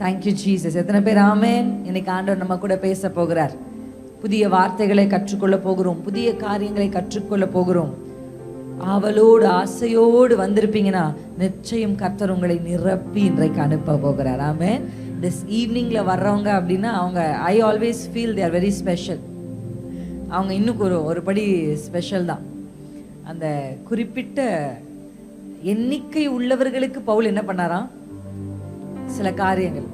Thank you Jesus. எத்தனை பேர் ஆமென்? இன்னைக்கு ஆண்டவர் நம்ம கூட பேச போகிறார். புதிய வார்த்தைகளை கற்றுக்கொள்ள போகிறோம், புதிய காரியங்களை கற்றுக்கொள்ள போகிறோம். ஆவலோடு ஆசையோடு வந்திருப்பீங்கன்னா நிச்சயம் கர்த்தர் உங்களை நிரப்பி இன்றைக்கு அனுப்ப போகிறார். ஆமென். திஸ் ஈவினிங்ல வர்றவங்க அப்படின்னா அவங்க I always feel they are very special. அவங்க இன்னும் ஒரு படி ஸ்பெஷல் தான். அந்த குறிப்பிட்ட எண்ணிக்கை உள்ளவர்களுக்கு பவுல் என்ன பண்ணாராம்?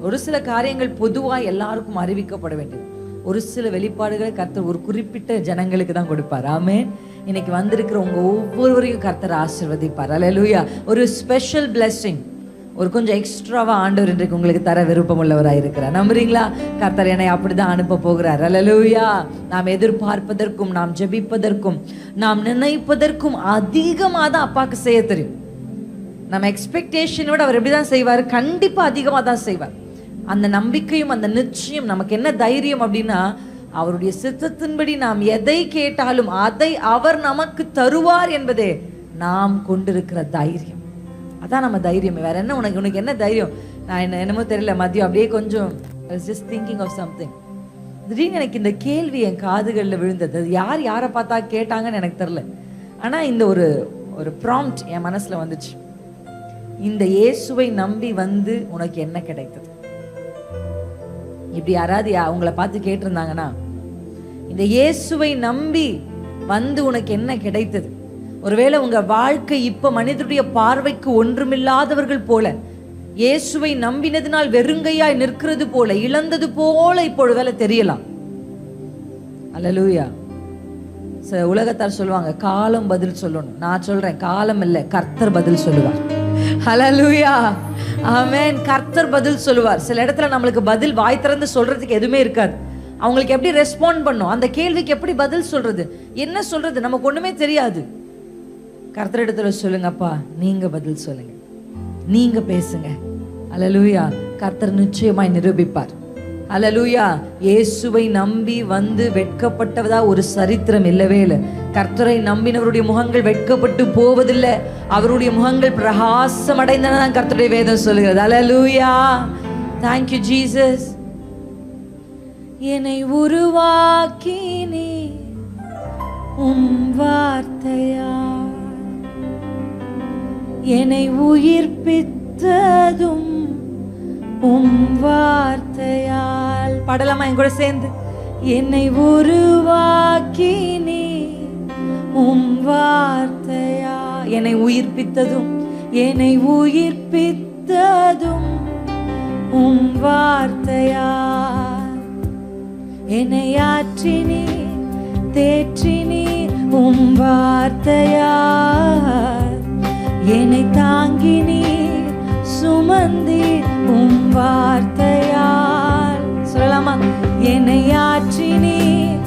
ஒரு சில காரியங்கள் பொதுவாக எல்லாருக்கும் அறிவிக்கப்பட வேண்டியது. ஒரு சில வெளிப்பாடுகளை கர்த்தர் ஒரு குறிப்பிட்ட ஜனங்களுக்கு தான் கொடுப்பார். ஆமென். இன்னைக்கு வந்திருக்கிற உங்க ஒவ்வொருவரையும் கர்த்தர் ஆசீர்வதிப்பார். அல்லேலூயா. ஒரு ஸ்பெஷல் பிளெஸிங், ஒரு கொஞ்சம் எக்ஸ்ட்ராவா ஆண்டவர் இன்றைக்கு உங்களுக்கு தர விருப்பம் உள்ளவராக இருக்கிறார். நம்புறீங்களா? கர்த்தர் என்னை அப்படிதான் அனுப்ப போகிறார். அல்லேலூயா. நாம் எதிர்பார்ப்பதற்கும், நாம் ஜெபிப்பதற்கும், நாம் நினைப்பதற்கும் அதிகமாக தான் அப்பாவுக்கு செய்ய தெரியும். நம்ம எக்ஸ்பெக்டேஷனோட அவர் எப்படி தான் செய்வார்? கண்டிப்பா அதிகமாக தான் செய்வார். அந்த நம்பிக்கையும் அந்த நிச்சயம் நமக்கு என்ன தைரியம் அப்படின்னா, அவருடைய சித்தத்தின்படி நாம் எதை கேட்டாலும் அதை அவர் நமக்கு தருவார் என்பதே நாம் கொண்டிருக்கிற தைரியம். அதான் நம்ம தைரியம். வேற என்ன? உனக்கு என்ன தைரியம்? நான் என்னமோ தெரியல, மதியம் அப்படியே கொஞ்சம் just thinking of something. திடீர்னு எனக்கு இந்த கேள்வி என் காதுகளில் விழுந்தது. யார் யாரை பார்த்தா கேட்டாங்கன்னு எனக்கு தெரியல. ஆனா இந்த ஒரு ப்ராம்ப்ட் என் மனசுல வந்துச்சு. இந்த இயேசுவை நம்பி வந்து உனக்கு என்ன கிடைத்தது? இப்படி யாராவது அவங்கள பார்த்து கேட்டிருந்தாங்கன்னா, இந்த இயேசுவை நம்பி வந்து உனக்கு என்ன கிடைத்தது? ஒருவேளை உங்க வாழ்க்கை இப்ப மனிதனுடைய பார்வைக்கு ஒன்றுமில்லாதவர்கள் போல, இயேசுவை நம்பினதினால் வெறுங்கையாய் நிற்கிறது போல, இழந்தது போல இப்போ வேலை தெரியலாம். அல்லேலூயா. உலகத்தார் சொல்லுவாங்க காலம் பதில் சொல்லணும். நான் சொல்றேன் காலம் இல்லை, கர்த்தர் பதில் சொல்லுவார். ஹல்லேலூயா. ஆமென். கர்த்தர் பதில் சொல்லுவார். சில இடத்துல நம்மளுக்கு பதில் வாய் திறந்து சொல்றதுக்கு எதுவுமே இருக்காது. அவங்களுக்கு எப்படி ரெஸ்பாண்ட் பண்ணும், அந்த கேள்விக்கு எப்படி பதில் சொல்றது, என்ன சொல்றது, நமக்கு ஒண்ணுமே தெரியாது. கர்த்தர் இடத்துல சொல்லுங்கப்பா, நீங்க பதில் சொல்லுங்க, நீங்க பேசுங்க. ஹல்லேலூயா. கர்த்தர் நிச்சயமாய் நிரூபிப்பார். ஹல்லேலூயா. இயேசுவை நம்பி வந்து வெட்கப்பட்டதா ஒரு சரித்திரம் இல்லவே இல்லை. கர்த்தரை நம்பினவருடைய முகங்கள் வெட்கப்பட்டு போவதில்லை, அவருடைய முகங்கள் பிரகாசம் அடைந்தன தான் கர்த்தருடைய வேதம் சொல்லுகிறது. ஹல்லேலூயா. Thank you Jesus. என்னை உருவாக்கினீ உம் வார்த்தையால், என்னை உயிர்ப்பித்ததும் உம் வார்த்தையால். பாடலாமா என் கூட சேர்ந்து? என்னை உருவாக்கினீ உம் வார்த்தையால், என்னை உயிர்ப்பித்ததும், என்னை உயிர்ப்பித்ததும் உம் வார்த்தையால், என்னை ஆற்றினீர் தேற்றினீர் உம் வார்த்தையால், என்னை தாங்கினீர் சுமந்தீர் உம் வார்த்தையால். சொல்லலாமா? என்னை ஆற்றினீர்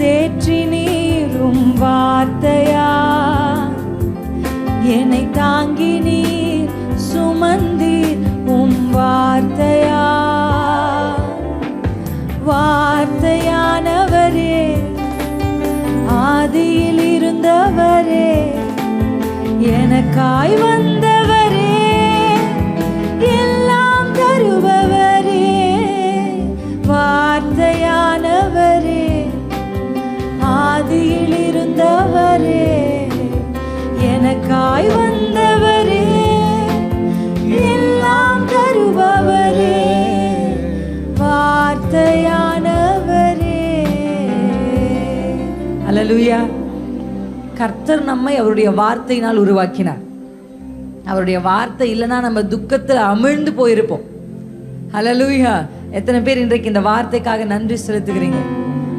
தேற்றினீர் உம் வார்த்தையால், என்னை தாங்கினீர் சுமந்தீர் உம் வார்த்தையால். வார்த்தையானவரே, ஆதியில் இருந்தவரே, எனக்காய் வந்தவரே, எல்லாம் தருபவரே. வார்த்தையானவரே, ஆதியில் இருந்தவரே, எனக்காய் வந்தவரே, எல்லாம் தருபவரே. வார்த்தையானவரே. அல்லேலூயா. கர்த்தர் நம்மை அவருடைய வார்த்தையினால் உருவாக்கினார். அவருடைய வார்த்தை இல்லைன்னா நம்ம துக்கத்தில் அமிழ்ந்து போயிருப்போம். ஹல்லேலூயா. எத்தனை பேர் இன்றைக்கு இந்த வார்த்தைக்காக நன்றி செலுத்துகிறீங்க?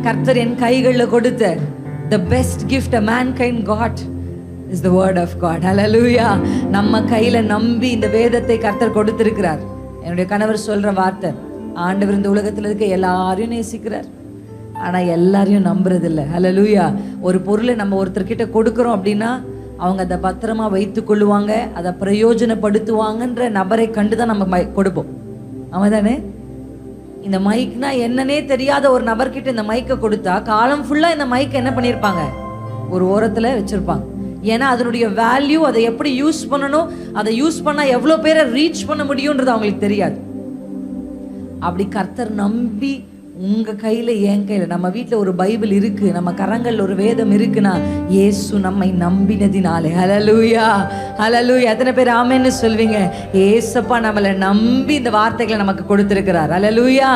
கர்த்தர் என் கைகளில் கொடுத்த the best gift a mankind got is the word of God. ஹல்லேலூயா. நம்ம கையில நம்பி இந்த வேதத்தை கர்த்தர் கொடுத்திருக்கிறார். என்னுடைய கணவர் சொல்ற வார்த்தை, ஆண்டவர் இந்த உலகத்தில் இருக்க எல்லாரையும் நேசிக்கிறார், ஆனா எல்லாரையும் நம்புறது இல்லை. ஹல்லேலூயா. ஒரு பொருளை நம்ம ஒருத்தர்கிட்ட கொடுக்குறோம் அப்படின்னா அவங்க அதை பத்திரமா வைத்து கொள்ளுவாங்க, அதை பிரயோஜனப்படுத்துவாங்கன்ற நபரை கண்டுதான் நம்ம கொடுப்போம். ஆமா தானே? இந்த மைக்னா என்னன்னே தெரியாத ஒரு நபர்கிட்ட இந்த மைக்கை கொடுத்தா காலம் ஃபுல்லா இந்த மைக் என்ன பண்ணியிருப்பாங்க? ஒரு ஓரத்துல வச்சிருப்பாங்க. ஏன்னா அதனுடைய வேல்யூ, அதை எப்படி யூஸ் பண்ணணும், அதை யூஸ் பண்ணா எவ்வளோ பேரை ரீச் பண்ண முடியும்ன்றது அவங்களுக்கு தெரியாது. அப்படி கர்த்தர் நம்பி உங்க கையில என் கையில நம்ம வீட்டில் ஒரு பைபிள் இருக்கு, நம்ம கரங்கள் ஒரு வேதம் இருக்குன்னா இயேசு நம்மை நம்பினதினாலே. ஹல்லேலூயா ஹல்லேலூயா. எத்தனை பேர் ஆமென்னு சொல்வீங்க? ஏசப்பா நம்மளை நம்பி இந்த வார்த்தைகளை நமக்கு கொடுத்திருக்கிறார். ஹல்லேலூயா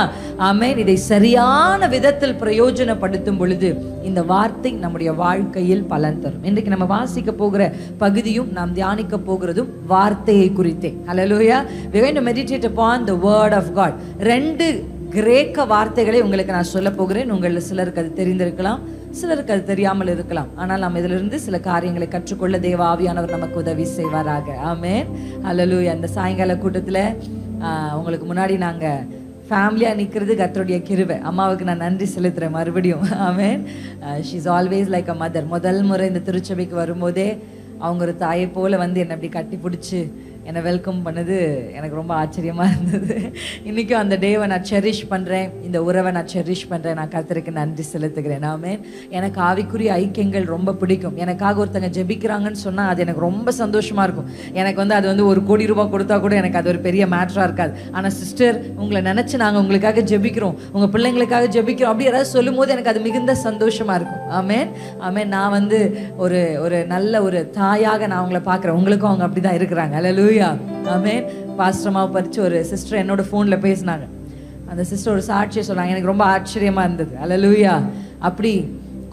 ஆமென். இதை சரியான விதத்தில் பிரயோஜனப்படுத்தும் பொழுது இந்த வார்த்தை நம்முடைய வாழ்க்கையில் பலன் தரும். இன்றைக்கு நம்ம வாசிக்க போகிற பகுதியும் நாம் தியானிக்க போகிறதும் வார்த்தையை குறித்தே. ஹல்லேலூயா. we are going to meditate upon the word of God. 2 கிரேக்க வார்த்தைகளை உங்களுக்கு நான் சொல்ல போகிறேன். உங்களில் சிலருக்கு அது தெரிந்திருக்கலாம், சிலருக்கு அது தெரியாமல் இருக்கலாம். ஆனால் நாம் இதிலிருந்து சில காரியங்களை கற்றுக்கொள்ள தேவ ஆவியானவர் நமக்கு உதவி செய்வாராக. ஆமென் ஹல்லேலூயா. அந்த சாயங்கால கூட்டத்தில் உங்களுக்கு முன்னாடி நாங்கள் ஃபேமிலியாக நிற்கிறது கர்த்தருடைய கிருபை. அம்மாவுக்கு நான் நன்றி செலுத்துகிறேன் மறுபடியும். Amen. She is always like a mother. முதல் முறை இந்த திருச்சபைக்கு வரும்போதே அவங்க ஒரு தாயை போல் வந்து என்னை அப்படி கட்டி பிடிச்சி என்னை வெல்கம் பண்ணது எனக்கு ரொம்ப ஆச்சரியமாக இருந்தது. இன்றைக்கும் அந்த டேவை நான் செரிஷ் பண்ணுறேன், இந்த உறவை நான் செரிஷ் பண்ணுறேன். நான் கர்த்தருக்கு நன்றி செலுத்துகிறேன். ஆமென். எனக்கு ஆவிக்குரிய ஐக்கியங்கள் ரொம்ப பிடிக்கும். எனக்காக ஒருத்தங்க ஜெபிக்கிறாங்கன்னு சொன்னால் அது எனக்கு ரொம்ப சந்தோஷமாக இருக்கும். எனக்கு வந்து அது வந்து ₹1 கோடி கொடுத்தா கூட எனக்கு அது ஒரு பெரிய மேட்டராக இருக்காது. ஆனால் சிஸ்டர் உங்களை நினச்சி நாங்கள் உங்களுக்காக ஜெபிக்கிறோம், உங்கள் பிள்ளைங்களுக்காக ஜெபிக்கிறோம் அப்படி யாராவது சொல்லும் போது எனக்கு அது மிகுந்த சந்தோஷமாக இருக்கும். ஆமென் ஆமென். நான் வந்து ஒரு நல்ல ஒரு தாயாக நான் உங்களை பார்க்குறேன். உங்களுக்கும் அவங்க அப்படி தான் இருக்கிறாங்க. ஹல்லேலூயா ஆமென். பாஸ்டர்மாவை பறித்து ஒரு சிஸ்டர் என்னோட ஃபோனில் பேசினாங்க. அந்த சிஸ்டர் ஒரு சாட்சியை சொன்னாங்க, எனக்கு ரொம்ப ஆச்சரியமாக இருந்தது. ஹல்லேலூயா. அப்படி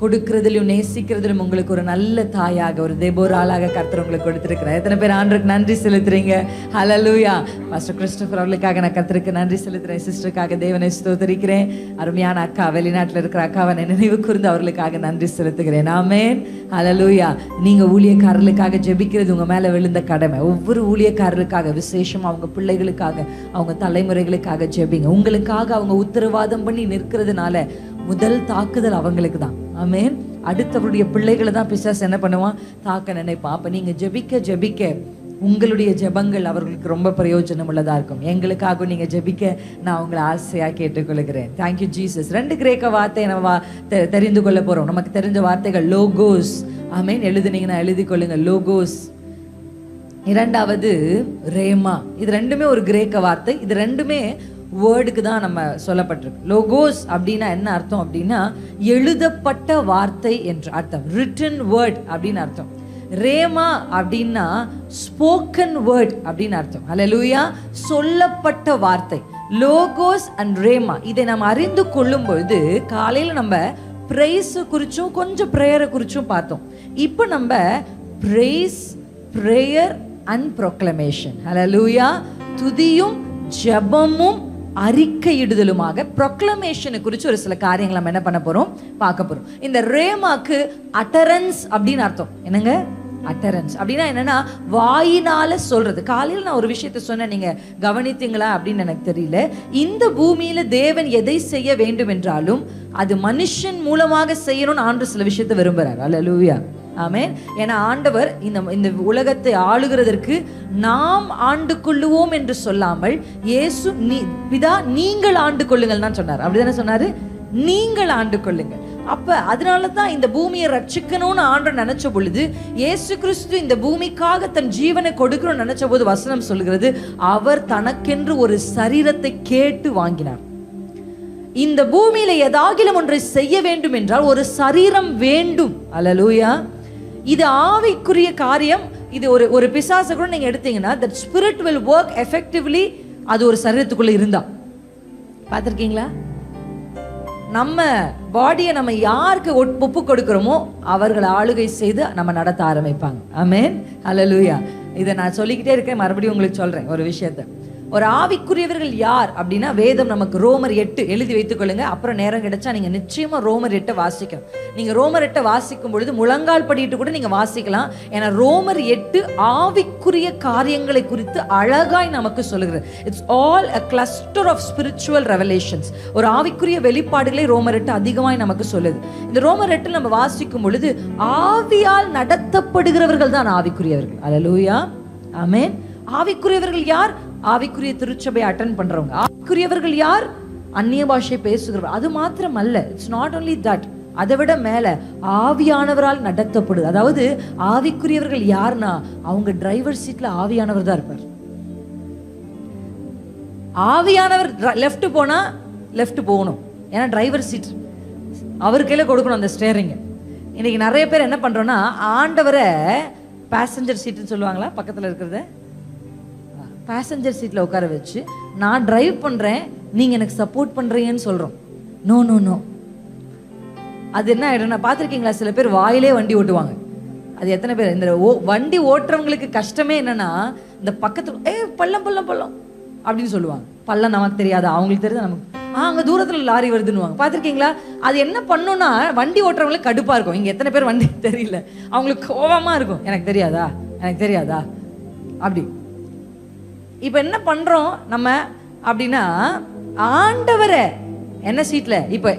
கொடுக்கிறதிலும் நேசிக்கிறதிலும் உங்களுக்கு ஒரு நல்ல தாயாக, ஒரு தெபோராளாக கர்த்தர் உங்களுக்கு கொடுத்திருக்கிறார். எத்தனை பேர் ஆண்டவருக்கு நன்றி செலுத்துறீங்க? ஹல்லேலூயா. பாஸ்டர் கிறிஸ்டோபர் அவர்களுக்காக நான் கர்த்தருக்கு நன்றி செலுத்துறேன். சிஸ்டருக்காக தேவனை ஸ்தோத்திரிக்கிறேன். அருமையான அக்கா, வெளிநாட்டில் இருக்கிற அக்காவை நினைவு கூர்ந்து அவர்களுக்காக நன்றி செலுத்துகிறேன். ஆமென் ஹல்லேலூயா. நீங்க ஊழியக்காரர்களுக்காக ஜெபிக்கிறது உங்க மேல விழுந்த கடமை. ஒவ்வொரு ஊழியக்காரர்களுக்காக, விசேஷமா அவங்க பிள்ளைகளுக்காக, அவங்க தலைமுறைகளுக்காக ஜெபிங்க. உங்களுக்காக அவங்க உத்தரவாதம் பண்ணி நிற்கிறதுனால முதல் தாக்குதல் அவங்களுக்கு தான். ஆமென். அடுத்தவருடைய பிள்ளைகளை தான் பிசாசு என்ன பண்ணுவான்? தாக்க நினைப்பான். அப்ப நீங்க ஜெபிக்க ஜெபிக்க உங்களுடைய ஜெபங்கள் அவர்களுக்கு ரொம்ப பிரயோஜனம் உள்ளதா இருக்கும். எங்களுக்காக நீங்க ஜெபிக்க நான் உங்களை ஆசையா கேட்டுக்கொள்கிறேன். Thank you Jesus. 2 கிரேக்க வார்த்தை நம்ம தெரிந்து கொள்ள போறோம். நமக்கு தெரிஞ்ச வார்த்தைகள் லோகோஸ். ஆமென். எழுதுனீங்கன்னா எழுதி கொள்ளுங்க. லோகோஸ். 2வது ரேமா. இது 2மே ஒரு கிரேக்க வார்த்தை. இது 2மே வேர்டுக்கு தான் நம்ம சொல்லப்பட்டிருக்கு. லோகோஸ் அப்படின்னா என்ன அர்த்தம் அப்படின்னா எழுதப்பட்ட வார்த்தை என்று அர்த்தம். ரிட்டன் வேர்ட் அப்படின்னு அர்த்தம். ரேமா அப்படின்னா ஸ்போக்கன் வேர்ட் அப்படின்னு அர்த்தம். ஹல்லேலூயா. சொல்லப்பட்ட வார்த்தை. லோகோஸ் அண்ட் ரேமா இதை நம்ம அறிந்து கொள்ளும் பொழுது காலையில் நம்ம பிரைஸ் குறிச்சும் கொஞ்சம் ப்ரேயரை குறிச்சும் பார்த்தோம். இப்போ நம்ம பிரைஸ், ப்ரேயர் அண்ட் ப்ரொக்ளமேஷன். ஹல்லேலூயா. துதியும் ஜெபமும் அறிக்கையிடுதலுமாக ப்ரொக்ளமேஷனை குறித்து ஒரு சில காரியங்கள் நம்ம என்ன பண்ண போறோம்? பார்க்க போறோம். இந்த ரேமாக்கு அட்டரன்ஸ் அப்படின்னு அர்த்தம். என்னங்க அட்டரன்ஸ் அப்படின்னா என்னன்னா வாயினால சொல்றது. காலையில் நான் ஒரு விஷயத்தை சொன்னேன், நீங்க கவனித்தீங்களா அப்படின்னு எனக்கு தெரியல. இந்த பூமியில தேவன் எதை செய்ய வேண்டும் என்றாலும் அது மனுஷன் மூலமாக செய்யணும்னு ஆண்டு சில விஷயத்தை விரும்புறாரு. அல்லேலூயா ஆமென். ஏன்னா ஆண்டவர் இந்த உலகத்தை ஆளுகிறதற்கு நாம் ஆண்டு கொள்ளுவோம் என்று சொல்லாமல் இயேசு பிதா நீங்கள் ஆண்டு கொள்ளுங்கள் தான் சொன்னார். அப்படிதானே சொன்னாரு? நீங்கள் ஆண்டு கொள்ளுங்கள். அப்ப அதனால தான் இந்த பூமியை ரட்சிக்கணும்னு ஆண்டவர் நினைச்ச பொழுது, இயேசு கிறிஸ்து இந்த பூமிக்காக தன் ஜீவனை கொடுக்கணும்னு நினைச்ச போது வசனம் சொல்கிறது, அவர் தனக்கென்று ஒரு சரீரத்தை கேட்டு வாங்கினார். இந்த பூமியில ஏதாகிலும் ஒன்றை செய்ய வேண்டும் என்றால் ஒரு சரீரம் வேண்டும். அல்லேலூயா. இது ஆவிக்குரிய காரியம். இது ஒரு பிசாசை கூட நீங்க எடுத்தீங்கன்னா that spirit will work effectively அது ஒரு சரீரத்துக்குள்ள இருந்தா. பார்த்திருக்கீங்களா? நம்ம பாடியை நம்ம யாருக்கு ஒப்பு கொடுக்கிறோமோ அவர்களை ஆளுகை செய்து நம்ம நடத்த ஆரம்பிப்பாங்க. ஆமென் ஹல்லேலூயா. இதை நான் சொல்லிக்கிட்டே இருக்கேன், மறுபடியும் உங்களுக்கு சொல்றேன் ஒரு விஷயத்தை. ஒரு ஆவிக்குரியவர்கள் யார் அப்படின்னா வேதம் நமக்கு ரோமர் 8 எழுதி வைத்துக் கொள்ளுங்க. அப்புறம் நேரம் கிடைச்சா நீங்க நிச்சயமா ரோமர் 8 வாசிக்கணும். நீங்க ரோமர் 8 வாசிக்கும் பொழுது முழங்கால் படிட்டு கூட நீங்க வாசிக்கலாம். ஏன்னா ரோமர் 8 ஆவிக்குரிய காரியங்களை குறித்து அழகாய் நமக்கு சொல்லுகிறது. It's all a cluster of spiritual revelations. ஒரு ஆவிக்குரிய வெளிப்பாடுகளை ரோமர் 8 அதிகமாய் நமக்கு சொல்லுது. இந்த ரோமர் 8 நம்ம வாசிக்கும் பொழுது ஆவியால் நடத்தப்படுகிறவர்கள் தான் ஆவிக்குரியவர்கள். அல்லேலூயா ஆமென். ஆவிக்குரியவர்கள் யார்? ஆவிக்குரிய திருச்சபை அட்டெண்ட் பண்றவங்க. ஆவிக்குரியவர்கள் யார்? அந்நிய பாஷை பேசுகிறவர். அது மாத்திரம் அல்ல, இட்ஸ் நாட் only that. அதை விட மேல ஆவியானவரால் நடத்தப்படுது. அதாவது ஆவிக்குரியவர்கள் யார்னா அவங்க டிரைவர் சீட்ல ஆவியானவர் தான் இருப்பார். ஆவியானவர் லெஃப்ட் போனா லெஃப்ட் போகணும், ஏன்னா டிரைவர் சீட் அவர் கையில கொடுக்கணும் அந்த ஸ்டேரிங். இன்னைக்கு நிறைய பேர் என்ன பண்றோம்னா, ஆண்டவரை பேசஞ்சர் சீட்டுன்னு சொல்லுவாங்களா, பக்கத்தில் இருக்கிறத பேசஞ்சர் சீட்டில் உட்கார வச்சு நான் டிரைவ் பண்ணுறேன், நீங்கள் எனக்கு சப்போர்ட் பண்ணுறீங்கன்னு சொல்கிறோம். No no no. அது என்ன ஆகிடும், பார்த்துருக்கீங்களா, சில பேர் வாயிலே வண்டி ஓட்டுவாங்க. அது எத்தனை பேர், இந்த வண்டி ஓட்டுறவங்களுக்கு கஷ்டமே என்னன்னா, இந்த பக்கத்தில் பள்ளம் பள்ளம் பள்ளம் அப்படின்னு சொல்லுவாங்க. பள்ளம் நமக்கு தெரியாது, அவங்களுக்கு தெரியுது நமக்கு. அங்கே தூரத்தில் லாரி வருதுன்னுவாங்க, பார்த்துருக்கீங்களா? அது என்ன பண்ணுன்னா, வண்டி ஓட்டுறவங்களுக்கு கடுப்பாக இருக்கும். இங்கே எத்தனை பேர் வண்டி தெரியல, அவங்களுக்கு கோபமாக இருக்கும், எனக்கு தெரியாதா எனக்கு தெரியாதா அப்படி. இப்போ என்ன பண்ணுறோம் நம்ம அப்படின்னா, ஆண்டவரை என்ன சீட்டில் இப்போ.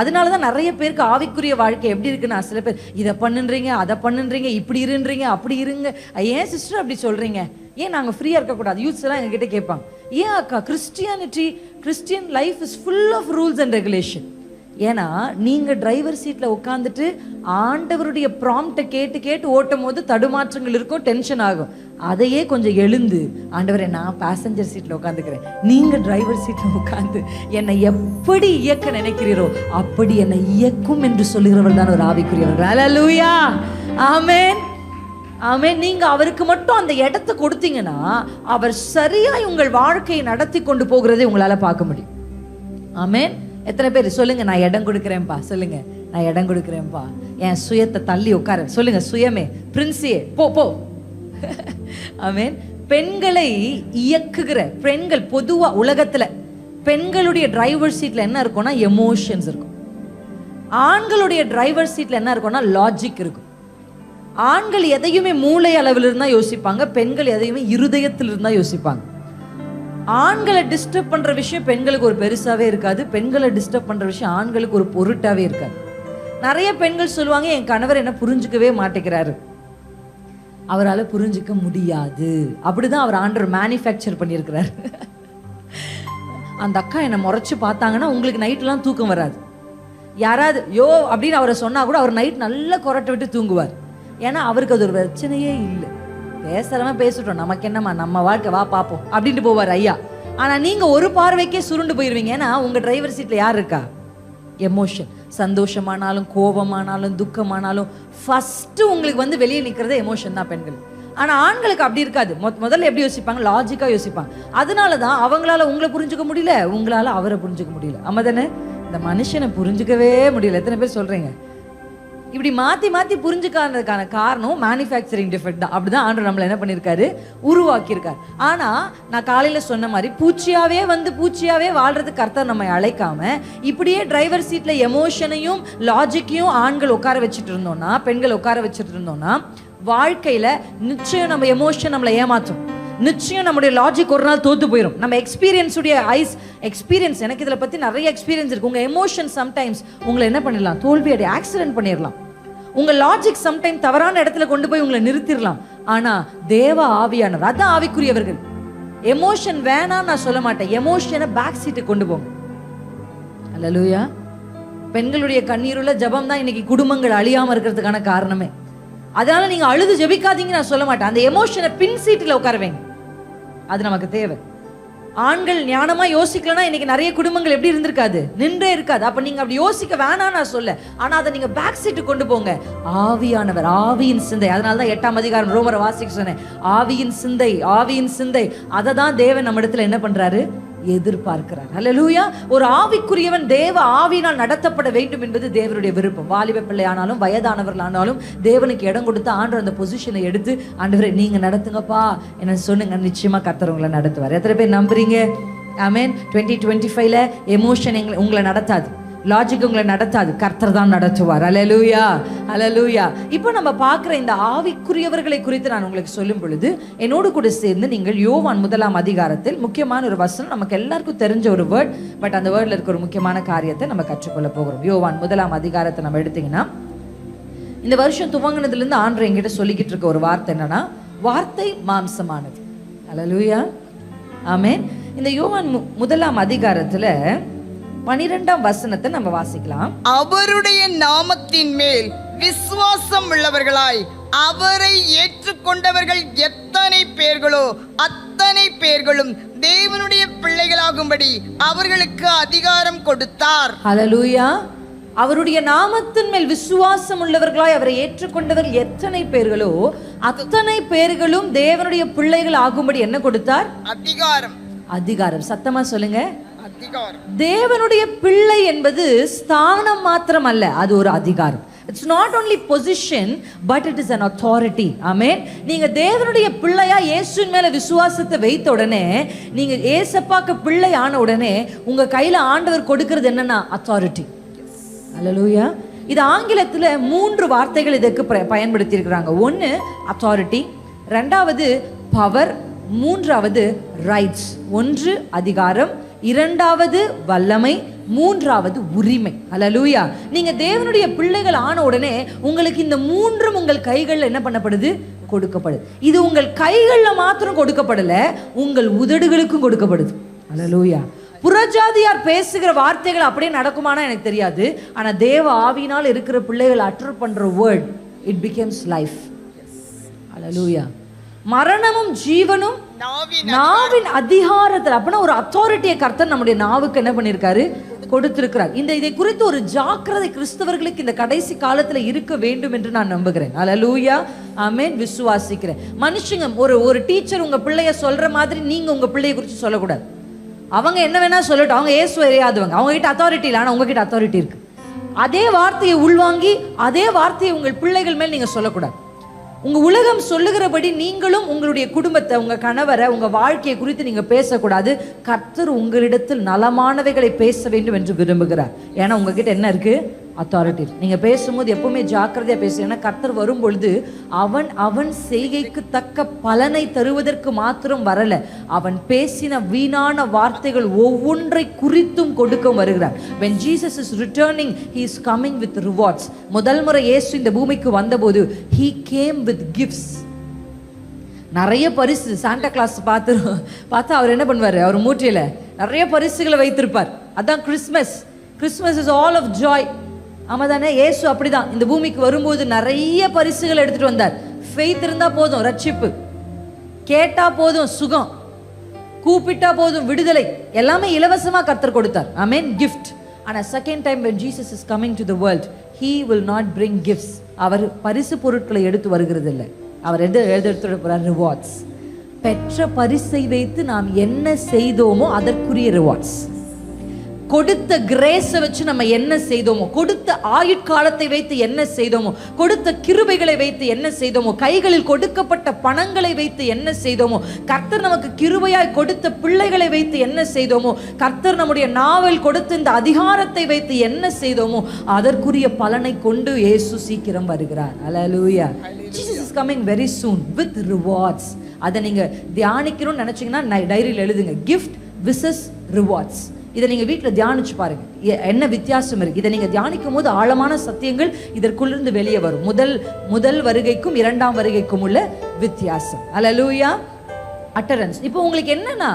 அதனால தான் நிறைய பேருக்கு ஆவிக்குரிய வாழ்க்கை எப்படி இருக்குன்னா, சில பேர் இதை பண்ணுன்றீங்க, அதை பண்ணுன்றீங்க, இப்படி இருன்றீங்க, அப்படி இருங்க. ஏன் சிஸ்டர் அப்படி சொல்கிறீங்க, ஏன் நாங்கள் ஃப்ரீயாக இருக்கக்கூடாது? யூத்ஸ் எல்லாம் எங்ககிட்ட கேட்பாங்க, ஏன் அக்கா Christian life is full of rules and regulation. ஏன்னா நீங்கள் டிரைவர் சீட்டில் உட்காந்துட்டு ஆண்டவருடைய ப்ராம்ப்டை கேட்டு கேட்டு ஓட்டும் போது தடுமாற்றங்கள் இருக்கும், டென்ஷன் ஆகும். அதையே கொஞ்சம் எழுந்து, ஆண்டவரே நான் பேசஞ்சர் சீட்டில் உட்காந்துக்கிறேன், நீங்கள் டிரைவர் சீட்டில் உட்காந்து என்னை எப்படி இயக்க நினைக்கிறீரோ அப்படி என்னை இயக்கும் என்று சொல்லுகிறவர் தான் ஒரு ஆவிக்குரியவர்கள். அல்லேலூயா, ஆமென் ஆமென். நீங்க அவருக்கு மட்டும் அந்த இடத்தை கொடுத்தீங்கன்னா, அவர் சரியாய் உங்கள் வாழ்க்கையை நடத்தி கொண்டு போகிறதை உங்களால பார்க்க முடியும். ஆமென். எத்தனை பேர் சொல்லுங்க, நான் இடம் கொடுக்குறேன்ப்பா, சொல்லுங்க நான் இடம் கொடுக்குறேன்ப்பா, என் சுயத்தை தள்ளி உட்கார சொல்லுங்க, சுயமே பிரின்சியே போ போ. ஆமென். பெண்களை இயக்குகிற பெண்கள், பொதுவா உலகத்துல பெண்களுடைய டிரைவர் சீட்ல என்ன இருக்கும்னா எமோஷன்ஸ் இருக்கும். ஆண்களுடைய டிரைவர் சீட்ல என்ன இருக்கும்னா லாஜிக் இருக்கும். ஆண்கள் எதையுமே மூளை அளவில் இருந்தா யோசிப்பாங்க, பெண்கள் எதையுமே இருதயத்தில் இருந்தா யோசிப்பாங்க. ஆண்களை டிஸ்டர்ப் பண்ற விஷயம் பெண்களுக்கு ஒரு பெருசாவே இருக்காது, பெண்களை டிஸ்டர்ப் பண்ற விஷயம் ஆண்களுக்கு ஒரு பொருட்டாவே இருக்காது. நிறைய பெண்கள் சொல்லுவாங்க, என் கணவர் என்ன புரிஞ்சுக்கவே மாட்டேங்கிறாரு, அவரால் புரிஞ்சுக்க முடியாது. அப்படிதான் அவர் ஆண்டவர் மேனுஃபேக்சர் பண்ணியிருக்கிறார். அந்த அக்கா என்னை முறைச்சு பார்த்தாங்கன்னா உங்களுக்கு நைட்லாம் தூக்கம் வராது. யாராவது யோ அப்படின்னு அவரை சொன்னா கூட அவர் நைட் நல்லா கொரட்டை விட்டு தூங்குவார். ஏன்னா அவருக்கு அது ஒரு பிரச்சனையே இல்லை. பேசுறவன் பேசிட்டோம், நமக்கு என்னம்மா, நம்ம வாழ்க்கை வா பார்ப்போம் அப்படின்ட்டு போவார் ஐயா. ஆனா நீங்க ஒரு பார்வைக்கே சுருண்டு போயிருவீங்க. ஏன்னா உங்க டிரைவர் சீட்ல யார் இருக்கா? எமோஷன். சந்தோஷமானாலும் கோபமானாலும் துக்கமானாலும் ஃபர்ஸ்ட் உங்களுக்கு வந்து வெளியே நிற்கிறதே எமோஷன் தான் பெண்கள். ஆனா ஆண்களுக்கு அப்படி இருக்காது. முதல்ல எப்படி யோசிப்பாங்க? லாஜிக்கா யோசிப்பாங்க. அதனாலதான் அவங்களால உங்களை புரிஞ்சுக்க முடியல, உங்களால அவரை புரிஞ்சுக்க முடியல. ஆமா தானே? இந்த மனுஷனை புரிஞ்சுக்கவே முடியல. எத்தனை பேர் சொல்றீங்க? இப்படி மாற்றி மாற்றி புரிஞ்சுக்காததுக்கான காரணம் மேனுஃபேக்சரிங் டிஃபெக்ட் தான். அப்படிதான் ஆண்டவர் நம்மளை என்ன பண்ணியிருக்காரு? உருவாக்கியிருக்காரு. ஆனால் நான் காலையில் சொன்ன மாதிரி பூச்சியாவே வாழ்றதுக்கு கர்த்தர் நம்ம அழைக்காம, இப்படியே டிரைவர் சீட்டில் எமோஷனையும் லாஜிக்கையும் ஆண்கள் உட்கார வச்சுட்டு இருந்தோம்னா, பெண்கள் உட்கார வச்சுட்டு இருந்தோம்னா, வாழ்க்கையில் நிச்சயம் நம்ம எமோஷன் நம்மளை ஏமாற்றும். நிச்சயம் நம்முடைய லாஜிக் ஒரு நாள் தோத்து போயிடும். நம்ம எக்ஸ்பீரியன்ஸ் எனக்கு இதில் பற்றி நிறைய எக்ஸ்பீரியன்ஸ் இருக்கு. உங்கள் எமோஷன் சம்டைம்ஸ் உங்களை என்ன பண்ணிடலாம்? தோல்வி ஆக்சிடென்ட் பண்ணிடலாம். உங்கள் லாஜிக் சம்டைம் தவறான இடத்துல கொண்டு போய் உங்களை நிறுத்திடலாம். ஆனால் தேவ ஆவியானவர், அதான் ஆவிக்குரியவர்கள். எமோஷன் வேணாம் நான் சொல்ல மாட்டேன், எமோஷனை பேக் சீட்டு கொண்டு போங்க. அல்லேலூயா. பெண்களுடைய கண்ணீருள்ள ஜபம் தான் இன்னைக்கு குடும்பங்கள் அழியாமல் இருக்கிறதுக்கான காரணமே. அதனால நீங்க அழுது ஜெபிக்காதீங்க நான் சொல்ல மாட்டேன். அந்த எமோஷனை பின் சீட்டில் உட்காருவேங்க, அது நமக்கு தேவை. ஆண்கள் ஞானமா யோசிக்கலன்னா இன்னைக்கு நிறைய குடும்பங்கள் எப்படி இருந்திருக்காது? நின்றே இருக்காது. அப்ப நீங்க அப்படி யோசிக்க வேணாம் நான் சொல்ல, ஆனா அதை நீங்க பேக் சீட்டு கொண்டு போங்க. ஆவியானவர், ஆவியின் சிந்தை. அதனாலதான் 8ஆம் அதிகாரம் ரோமரை வாசிக்க சொன்னேன். ஆவியின் சிந்தை அதை தான் தேவன் நம்ம இடத்துல என்ன பண்றாரு? எதிர்பார்க்கிறார். அல்லேலூயா. ஒரு ஆவிக்குரியவன் தேவ ஆவியினால் நடத்தப்பட வேண்டும் என்பது தேவனுடைய விருப்பம். வாலிப பிள்ளை ஆனாலும் வயதானவர்கள் ஆனாலும் தேவனுக்கு இடம் கொடுத்து ஆண்டவர் அந்த பொசிஷனை எடுத்து, ஆண்டவரே நீங்க நடத்துங்கப்பா என்ன சொன்னுங்க, நிச்சயமா கர்த்தர் உங்களை நடத்துவார். எத்தனை பேர் நம்புறீங்க? ஆமென். 2025ல எமோஷன் உங்களை நடத்தாது, லாஜிக் உங்களை நடத்தாது, கர்த்தர் தான் நடத்துவார். அல்லேலூயா, அல்லேலூயா. இப்போ நம்ம பார்க்குற இந்த ஆவிக்குரியவர்களை குறித்து நான் உங்களுக்கு சொல்லும் பொழுது என்னோடு கூட சேர்ந்து நீங்கள் யோவான் 1ஆம் அதிகாரத்தில் முக்கியமான ஒரு வசனம், நமக்கு எல்லாருக்கும் தெரிஞ்ச ஒரு வேர்ட், பட் அந்த வேர்டில் இருக்க ஒரு முக்கியமான காரியத்தை நம்ம கற்றுக்கொள்ள போகிறோம். யோவான் 1ஆம் அதிகாரத்தை நம்ம எடுத்தீங்கன்னா, இந்த வருஷம் துவங்கினதுலேருந்து ஆண்டவர் என்கிட்ட சொல்லிக்கிட்டு இருக்க ஒரு வார்த்தை என்னன்னா, வார்த்தை மாம்சமானது. அல்லேலூயா, ஆமென். இந்த யோவான் 1ஆம் அதிகாரத்தில் 12ஆம் வசனத்தை நம்ம வாசிக்கலாம். அவருடைய நாமத்தின் மேல் விசுவாசம் உள்ளவர்களாய் அவரை ஏற்றுக்கொண்டவர்கள் எத்தனை பேர்களோ அத்தனை பேர்களும் தேவனுடைய பிள்ளைகளாகும்படி அவர்களுக்கு அதிகாரம் கொடுத்தார். ஹல்லேலூயா. அவருடைய நாமத்தின் மேல் விசுவாசம் உள்ளவர்களாய் அவரை ஏற்றுக்கொண்டவர்கள் எத்தனை பேர்களோ அத்தனை பேர்களும் தேவனுடைய பிள்ளைகள் ஆகும்படி என்ன கொடுத்தார்? அதிகாரம். அதிகாரம். சத்தமா சொல்லுங்க. அதிகாரம். தேவனுடைய பிள்ளை என்பது ஸ்தானம் மாத்திரம் அல்ல, அது ஒரு அதிகாரம். It's not only position but it is an authority. ஆமென். நீங்க தேவனுடைய பிள்ளையா இயேசுவின் மேல விசுவாசத்தை வைத்த உடனே, நீங்க ஏசப்பாக்கு பிள்ளை ஆன உடனே உங்க கையில ஆண்டவர் கொடுக்கிறது என்னன்னா அத்தாரிட்டி. ஹல்லேலூயா. இது ஆங்கிலத்துல 3 வார்த்தைகள் இதற்கு பயன்படுத்தி இருக்கிறாங்க. ஒன்னு அத்தாரிட்டி, இரண்டாவது பவர், மூன்றாவது ரைட்ஸ். ஒன்று அதிகாரம், இரண்டாவது வல்லமை, மூன்றாவது உரிமை. ஹல்லேலூயா. நீங்க தேவனுடைய பிள்ளைகள் ஆன உடனே உங்களுக்கு இந்த மூன்றும் உங்கள் கைகளில் என்ன பண்ணப்படுது? கொடுக்கப்படுது. இது உங்கள் கைகளில் மாத்திரம் கொடுக்கப்படல, உங்கள் உதடுகளுக்கும் கொடுக்கப்படுது. ஹல்லேலூயா. புறஜாதியார் பேசுகிற வார்த்தைகள் அப்படியே நடக்குமானா எனக்கு தெரியாது. ஆனா தேவ ஆவியினால் இருக்கிற பிள்ளைகள் அட்டர் பண்ற வேர்ட், இட் பிகம்ஸ் லைஃப். ஹல்லேலூயா. மரணமும் ஜீவனும் நாவின் அதிகாரத்தில். அப்படின்னா ஒரு அத்தாரிட்டியை கர்த்தர் நம்முடைய நாவுக்கு என்ன பண்ணிருக்காரு? கொடுத்திருக்கிறார். இதை குறித்து ஒரு ஜாக்கிரதை கிறிஸ்தவர்களுக்கு இந்த கடைசி காலத்துல இருக்க வேண்டும் என்று நான் நம்புகிறேன். ஹல்லேலூயா. ஆமென். விசுவாசிக்கிறேன். மனுஷங்க ஒரு டீச்சர் உங்க பிள்ளைய சொல்ற மாதிரி நீங்க உங்க பிள்ளைய குறித்து சொல்லக்கூடாது. அவங்க என்ன வேணா சொல்லட்டும், அவங்க இயேசு அறியாதவங்க, அவங்க கிட்ட அத்தாரிட்டி இல்லை, ஆனா உங்ககிட்ட அத்தாரிட்டி இருக்கு. அதே வார்த்தையை உள்வாங்கி அதே வார்த்தையை உங்கள் பிள்ளைகள் மேல் நீங்க சொல்லக்கூடாது. உங்க உலகம் சொல்லுகிறபடி நீங்களும் உங்களுடைய குடும்பத்தை, உங்க கணவரை, உங்க வாழ்க்கையை குறித்து நீங்க பேசக்கூடாது. கர்த்தர் உங்களிடத்தில் நலமானவைகளை பேச வேண்டும் என்று விரும்புகிறார். ஏன்னா உங்ககிட்ட என்ன இருக்கு? அத்தாரிட்டி. நீங்க பேசும்போது எப்பவுமே ஜாக்கிரதையா பேசுங்க. ஏன்னா கர்த்தர் வரும் பொழுது அவன் செய்கைக்கு தக்க பலனை தருவதற்கு மாத்திரம் வரல, அவன் பேசின வீணான வார்த்தைகள் ஒவ்வொன்றை குறித்தும் கொடுக்க வருகிறார். when Jesus is returning, he is coming with rewards. முதல் முறை இயேசு இந்த பூமிக்கு வந்தபோது he came with gifts. நிறைய பரிசு. சாண்டா கிளாஸ் பார்த்தா அவர் என்ன பண்ணுவாரு? அவர் மூட்டையில நிறைய பரிசுகளை வைத்திருப்பார். அதான் Christmas. Christmas is all of joy. ஆமா தானே? இயேசு அப்படிதான் இந்த பூமிக்கு வரும்போது நிறைய பரிசுகள் எடுத்துட்டு வந்தார். ஃபெய்த் இருந்தா போதும் ரட்சிப்பு, கேட்டா போதும் சுகம், கூப்பிட்டா போதும் விடுதலை, எல்லாமே இலவசமா கர்த்தர் கொடுத்தார். ஆமென். gift. ஆனா second time when Jesus is coming to the world, he will not bring gifts. அவர் பரிசு பொருட்களை எடுத்து வருகிறது இல்லை. அவர் எடுத்து போறார் ரிவார்ட்ஸ். பெற்ற பரிசை வைத்து நாம் என்ன செய்தோமோ அதற்குரிய ரிவார்ட்ஸ். கொடுத்த கிரேஸை வச்சு நம்ம என்ன செய்தோமோ, கொடுத்த ஆயுட்காலத்தை வைத்து என்ன செய்தோமோ, கொடுத்த கிருபைகளை வைத்து என்ன செய்தோமோ, கைகளில் கொடுக்கப்பட்ட பணங்களை வைத்து என்ன செய்தோமோ, கர்த்தர் நமக்கு கிருபையாய் கொடுத்த பிள்ளைகளை வைத்து என்ன செய்தோமோ, கர்த்தர் நம்முடைய நாவல் கொடுத்த இந்த அதிகாரத்தை வைத்து என்ன செய்தோமோ அதற்குரிய பலனை கொண்டு இயேசு சீக்கிரம் வருகிறார். ஹல்லேலூயா. Jesus is coming very soon with rewards. அதை நீங்க தியானிக்கணும்னு நினைச்சீங்கன்னா டைரியில் எழுதுங்க. gift versus rewards. இதை நீங்க வீட்டில் தியானிச்சு பாருங்க, என்ன வித்தியாசம் இருக்கு. இதை நீங்க தியானிக்கும் போது ஆழமான சத்தியங்கள் இதற்குள்ளிருந்து வெளியே வரும். முதல் வருகைக்கும் இரண்டாம் வருகைக்கும் உள்ள வித்தியாசம். ஹல்லேலூயா. அட்டரன்ஸ். இப்போ உங்களுக்கு என்னன்னா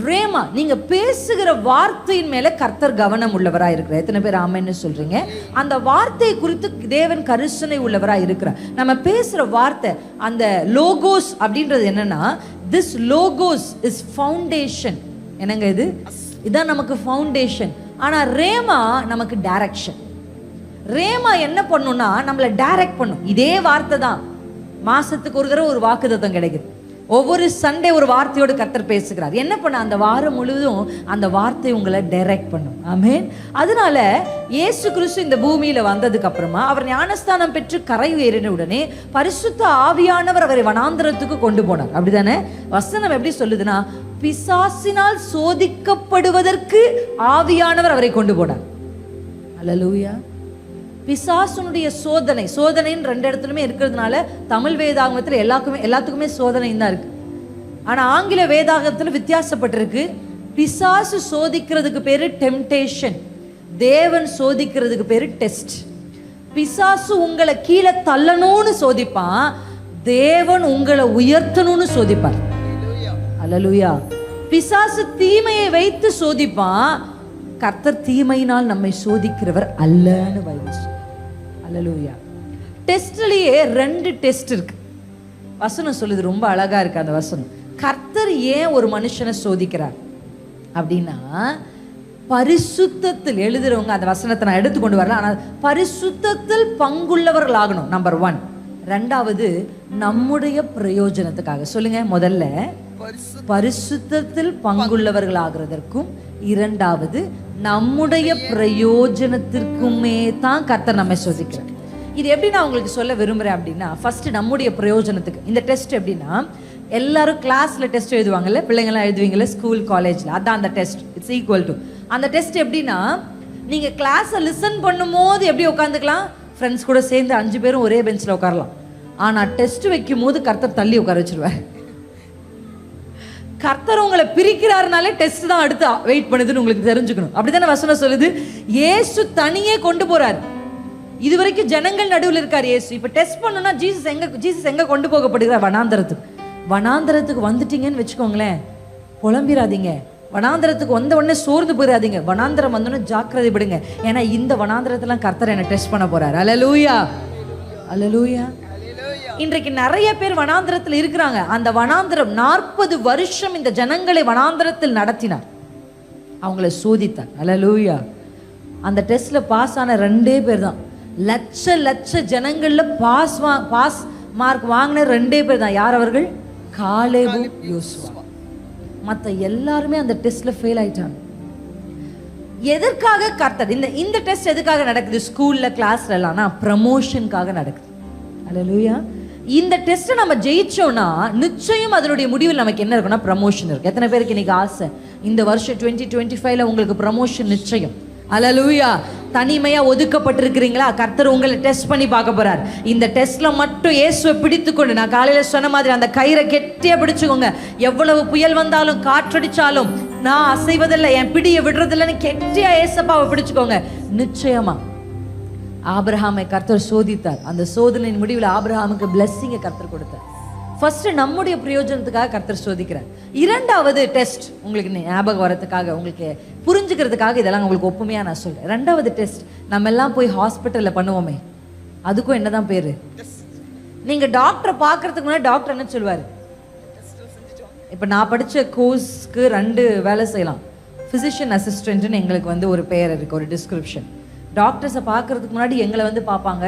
ரேமா, நீங்க பேசுகிற வார்த்தையின் மேல கர்த்தர் கவனம் உள்ளவரா இருக்கிறார். எத்தனை பேர் ஆமென்னு சொல்றீங்க? அந்த வார்த்தை குறித்து தேவன் கரிசனை உள்ளவரா இருக்கிறார். நம்ம பேசுற வார்த்தை, அந்த லோகோஸ் அப்படின்றது என்னன்னா, திஸ் லோகோஸ் இஸ் ஃபவுண்டேஷன். என்னங்க இது? இதான் நமக்கு ஃபவுண்டேஷன். ஆனா ரேமா நமக்கு டைரக்ஷன். ரேமா என்ன பண்ணும்னா நம்மளை டைரக்ட் பண்ணும். இதே வார்த்தை தான் மாசத்துக்கு ஒரு தடவை ஒரு வாக்குத்தத்தம் கிடைக்குது. ஒவ்வொரு சண்டே ஒரு வார்த்தையோடு கர்த்தர் பேசுகிறார். என்ன பண்ண அந்த வாரம் முழுவதும் அந்த வார்த்தை உங்களை டைரக்ட் பண்ணும். ஆமென். அதனால இயேசு கிறிஸ்து இந்த பூமியில வந்ததுக்கு அப்புறமா அவர் ஞானஸ்தானம் பெற்று கரை ஏறின உடனே பரிசுத்த ஆவியானவர் அவரை வனாந்தரத்துக்கு கொண்டு போனார். அப்படிதானே? வசனம் எப்படி சொல்லுதுன்னா, பிசாசினால் சோதிக்கப்படுவதற்கு ஆவியானவர் அவரை கொண்டு போனார். ஹல்லேலூயா. பிசாசுனுடைய சோதனைன்னு 2 இடத்துலயுமே இருக்கிறதுனால தமிழ் வேதாகமத்தில் எல்லாத்துக்குமே சோதனை தான் இருக்கு. ஆனா ஆங்கில வேதாகமத்தில் வித்தியாசப்பட்டிருக்கு. பிசாசு சோதிக்கிறதுக்கு பேரு டெம்டேஷன், தேவன் சோதிக்கிறதுக்கு பேரு டெஸ்ட். பிசாசு உங்களை கீழே தள்ளணும்னு சோதிப்பான், தேவன் உங்களை உயர்த்தணும்னு சோதிப்பார். ஹல்லேலூயா. பிசாசு தீமையை வைத்து சோதிப்பான், கர்த்தர் தீமையினால் நம்மை சோதிக்கிறவர் அல்லன்னு பைபிள். ஹல்லேலூயா. டெஸ்ட்லயே 2 டெஸ்ட் இருக்கு. வசனம் சொல்லுது, ரொம்ப அழகா இருக்கு அந்த வசனம். கர்த்தர் ஏன் ஒரு மனுஷனை சோதிக்கிறார் அப்படின்னா, பரிசுத்தத்தில் எழுதுறவங்க அந்த வசனத்தை நான் எடுத்துக்கொண்டு வரல, ஆனால் பரிசுத்தத்தில் பங்குள்ளவர்கள் ஆகணும், நம்பர் 1. 2வது நம்முடைய பிரயோஜனத்துக்காக. சொல்லுங்க, முதல்ல பரிசுத்தத்தில் பங்குள்ளவர்கள் ஆகிறதற்கும், 2வது நம்முடைய பிரயோஜனத்திற்குமே தான் கர்த்தர் நம்மை சோதிக்கிறார். இது எப்படி நான் உங்களுக்கு சொல்ல விரும்புறேன் அப்படின்னா, ஃபர்ஸ்ட் நம்முடைய பிரயோஜனத்துக்கு. இந்த டெஸ்ட் எப்படின்னா, எல்லாரும் கிளாஸ்ல டெஸ்ட் எழுதுவாங்கல்ல, பிள்ளைங்களாம் எழுதுவீங்கல்ல ஸ்கூல் காலேஜ்ல, அதான் அந்த டெஸ்ட். இட்ஸ் ஈக்குவல் டு அந்த டெஸ்ட். எப்படின்னா, நீங்க கிளாஸை லிசன் பண்ணும்போது எப்படி உட்காந்துக்கலாம், ஃப்ரெண்ட்ஸ் கூட சேர்ந்து 5 பேரும் ஒரே பெஞ்சில் உட்காரலாம். ஆனா டெஸ்ட் வைக்கும் போது கர்த்தர் தள்ளி உட்கார வச்சிருவார். கர்த்தர் உங்களை பிரிக்கிறாருனாலே டெஸ்ட் தான் அடுத்து வெயிட் பண்ணுதுன்னு உங்களுக்கு தெரிஞ்சுக்கணும். அப்படித்தானே வசனம் சொல்லுது. இயேசு தனியே கொண்டு போறாரு. இதுவரைக்கும் ஜனங்கள் நடுவில் இருக்கார் இயேசு. இப்ப டெஸ்ட் பண்ணணும்னா ஜீசஸ் எங்க கொண்டு போகப்படுகிறார்? வனாந்தரத்துக்கு வந்துட்டீங்கன்னு வச்சுக்கோங்களேன், புலம்பிராதீங்க. வனாந்தரத்துக்கு வந்த உடனே சோர்ந்து போயிடாதீங்க. வனாந்தரம் வந்தோடனே ஜாக்கிரதை படுங்க. ஏன்னா இந்த வனாந்தரத்தெல்லாம் கர்த்தர் என்ன டெஸ்ட் பண்ண போறாரு. அல்லேலூயா, அல்லேலூயா. இன்றைக்கு நிறைய பேர் வனாந்தரத்தில் இருக்கிறாங்க. அந்த வனாந்தரம் 40 வருஷம் இந்த ஜனங்களை வனாந்தரத்தில் நடத்தினார், அவங்களை சோதித்தார். அல்லேலூயா. அந்த டெஸ்ட்ல பாஸ் ஆன 2 பேர் தான். லட்ச ஜனங்கள்ல பாஸ் மார்க் வாங்கின 2 பேர் தான். யார் அவர்கள்? காலேபு, யோசுவா. மற்ற எல்லாருமே அந்த டெஸ்ட்ல ஃபெயில் ஆயிட்டாங்க. எதற்காக கர்த்தர் இந்த டெஸ்ட் எதுக்காக நடக்குது? ஸ்கூல்ல கிளாஸ்ல எல்லாம் ப்ரமோஷனுக்காக நடக்குது. அல்லேலூயா. இந்த டெஸ்ட்டை நம்ம ஜெயிச்சோம்னா நிச்சயம் அதனுடைய முடிவில் நமக்கு என்ன இருக்குன்னா ப்ரமோஷன் இருக்கு. எத்தனை பேருக்கு இன்னைக்கு ஆசை இந்த வருஷம் 2025ல உங்களுக்கு ப்ரமோஷன் நிச்சயம்? அல்லேலூயா. தனிமையா ஒதுக்கப்பட்டிருக்கிறீங்களா? கர்த்தர் உங்களை டெஸ்ட் பண்ணி பார்க்க போறார். இந்த டெஸ்ட்ல மட்டும் இயேசுவை பிடித்துக்கொண்டு, நான் காலையில சொன்ன மாதிரி அந்த கயிறை கெட்டியா பிடிச்சுக்கோங்க. எவ்வளவு புயல் வந்தாலும் காற்றடிச்சாலும் நான் அசைவதில்லை, என் பிடியை விடுறதில்லைன்னு கெட்டியா ஏசப்பாவை பிடிச்சுக்கோங்க. நிச்சயமா ஆபிரகாமை கர்த்தர் சோதித்தார். அந்த சோதனையின் முடிவில் ஆபிரகாமுக்கு பிளெஸ்ஸிங்கை கர்த்தர் கொடுத்தார். ஃபர்ஸ்ட் நம்முடைய பிரயோஜனத்துக்காக கர்த்தர் சோதிக்கிறார். 2வது டெஸ்ட் உங்களுக்கு ஞாபகம் வரதுக்காக, உங்களுக்கு புரிஞ்சுக்கிறதுக்காக இதெல்லாம் உங்களுக்கு ஒப்புமையா நான் சொல்றேன். 2வது டெஸ்ட் நம்ம எல்லாம் போய் ஹாஸ்பிட்டல்ல பண்ணுவோமே, அதுக்கும் என்னதான் பேரு? நீங்க டாக்டரை பார்க்கறதுக்கு முன்னாடி டாக்டர் என்ன சொல்லுவாரு? இப்ப நான் படிச்ச கோர்ஸ்க்கு 2 வேலை செய்யலாம். பிசிஷியன் அசிஸ்டன்ட்னு எங்களுக்கு ஒரு பெயர் இருக்கு, ஒரு டிஸ்கிரிப்ஷன். டாக்டர்ஸை பார்க்கறதுக்கு முன்னாடி எங்களை பார்ப்பாங்க.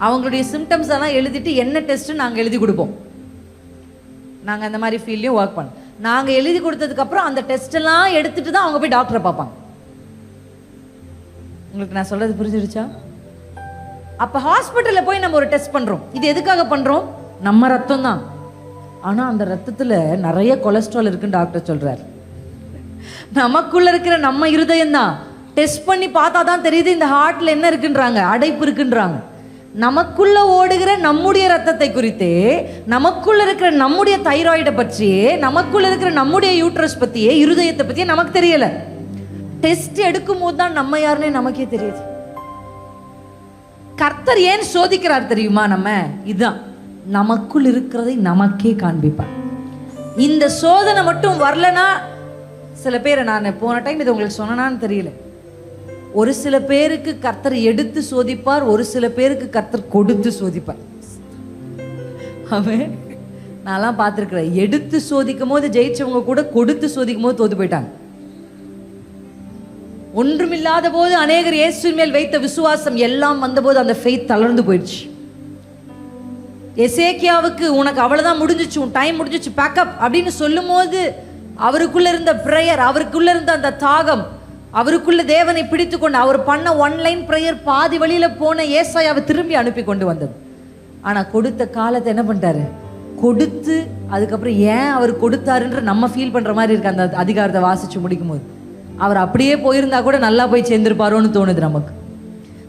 அவங்களுடைய சிம்டம்ஸ் எல்லாம் எழுதிட்டு என்ன டெஸ்ட் நாங்கள் எழுதி கொடுப்போம். நாங்கள் அந்த மாதிரி ஃபீல்ட்லையும் ஒர்க் பண்ணோம். நாங்கள் எழுதி கொடுத்ததுக்கப்புறம் அந்த டெஸ்ட் எல்லாம் எடுத்துட்டு தான் அவங்க போய் டாக்டரை பார்ப்பாங்க. உங்களுக்கு நான் சொல்றது புரிஞ்சிருச்சா? அப்போ ஹாஸ்பிட்டலில் போய் நம்ம ஒரு டெஸ்ட் பண்ணுறோம். இது எதுக்காக பண்ணுறோம்? நம்ம ரத்தம் தான். ஆனால் அந்த ரத்தத்தில் நிறைய கொலஸ்ட்ரால் இருக்குன்னு டாக்டர் சொல்கிறார். நமக்குள்ள இருக்கிற நம்ம இருதயம் தான். டெஸ்ட் பண்ணி பார்த்தா தான் தெரியுது இந்த ஹார்ட்ல என்ன இருக்குன்றாங்க, அடைப்பு இருக்குன்றாங்க. நமக்குள்ள ஓடுகிற நம்முடைய ரத்தத்தை குறித்தே, நமக்குள்ள இருக்கிற நம்முடைய தைராய்டை பற்றியே, நமக்குள்ள இருக்கிற நம்முடைய யூட்ரஸ் பத்தியே, இருதயத்தை பத்தியே நமக்கு தெரியல. டெஸ்ட் எடுக்கும் போது தான் நம்ம யாருன்னே நமக்கே தெரியுது. கர்த்தர் ஏன் சோதிக்கிறார் தெரியுமா? நம்ம இதுதான் நமக்குள் இருக்கிறதை நமக்கே காண்பிப்பார். இந்த சோதனை மட்டும் வரலனா, சில பேரை நான் போன டைம் இது உங்களுக்கு சொன்னான்னு தெரியல, ஒரு சில பேருக்கு கர்த்தர் எடுத்து சோதிப்பார், ஒரு சில பேருக்கு கர்த்தர் கொடுத்து சோதிப்பார். அவன் நான்லாம் பார்த்துருக்கிறேன். எடுத்து சோதிக்கும் போது ஜெயிச்சவங்க கூட கொடுத்து சோதிக்கும் போது தோத்து போயிட்டாங்க. ஒன்றுமில்லாத போது அநேகர் இயேசுவின் மேல் வைத்த விசுவாசம் எல்லாம் வந்தபோது அந்த ஃபெய்த் தளர்ந்து போயிடுச்சு. எசேக்கியாவுக்கு உனக்கு அவ்வளவுதான், முடிஞ்சிச்சு, உன் டைம் முடிஞ்சிச்சு, பேக்கப் அப்படின்னு சொல்லும் போது அவருக்குள்ள இருந்த பிரேயர், அவருக்குள்ள இருந்த அந்த தாகம், அவருக்குள்ள தேவனை பிடித்து கொண்டு அவர் பண்ண ஒன்லைன் பிரேயர் பாதி வழியில போன ஏசாயாவை திரும்பி அனுப்பி கொண்டு வந்தது. ஆனா கொடுத்த காலத்தை என்ன பண்ணிட்டாரு? கொடுத்து அதுக்கப்புறம் ஏன் அவர் கொடுத்தாருன்ற நம்ம ஃபீல் பண்ற மாதிரி இருக்கு. அந்த அதிகாரத்தை வாசிச்சு முடிக்கும் போது அவர் அப்படியே போயிருந்தா கூட நல்லா போய் சேர்ந்திருப்பாரோன்னு தோணுது நமக்கு.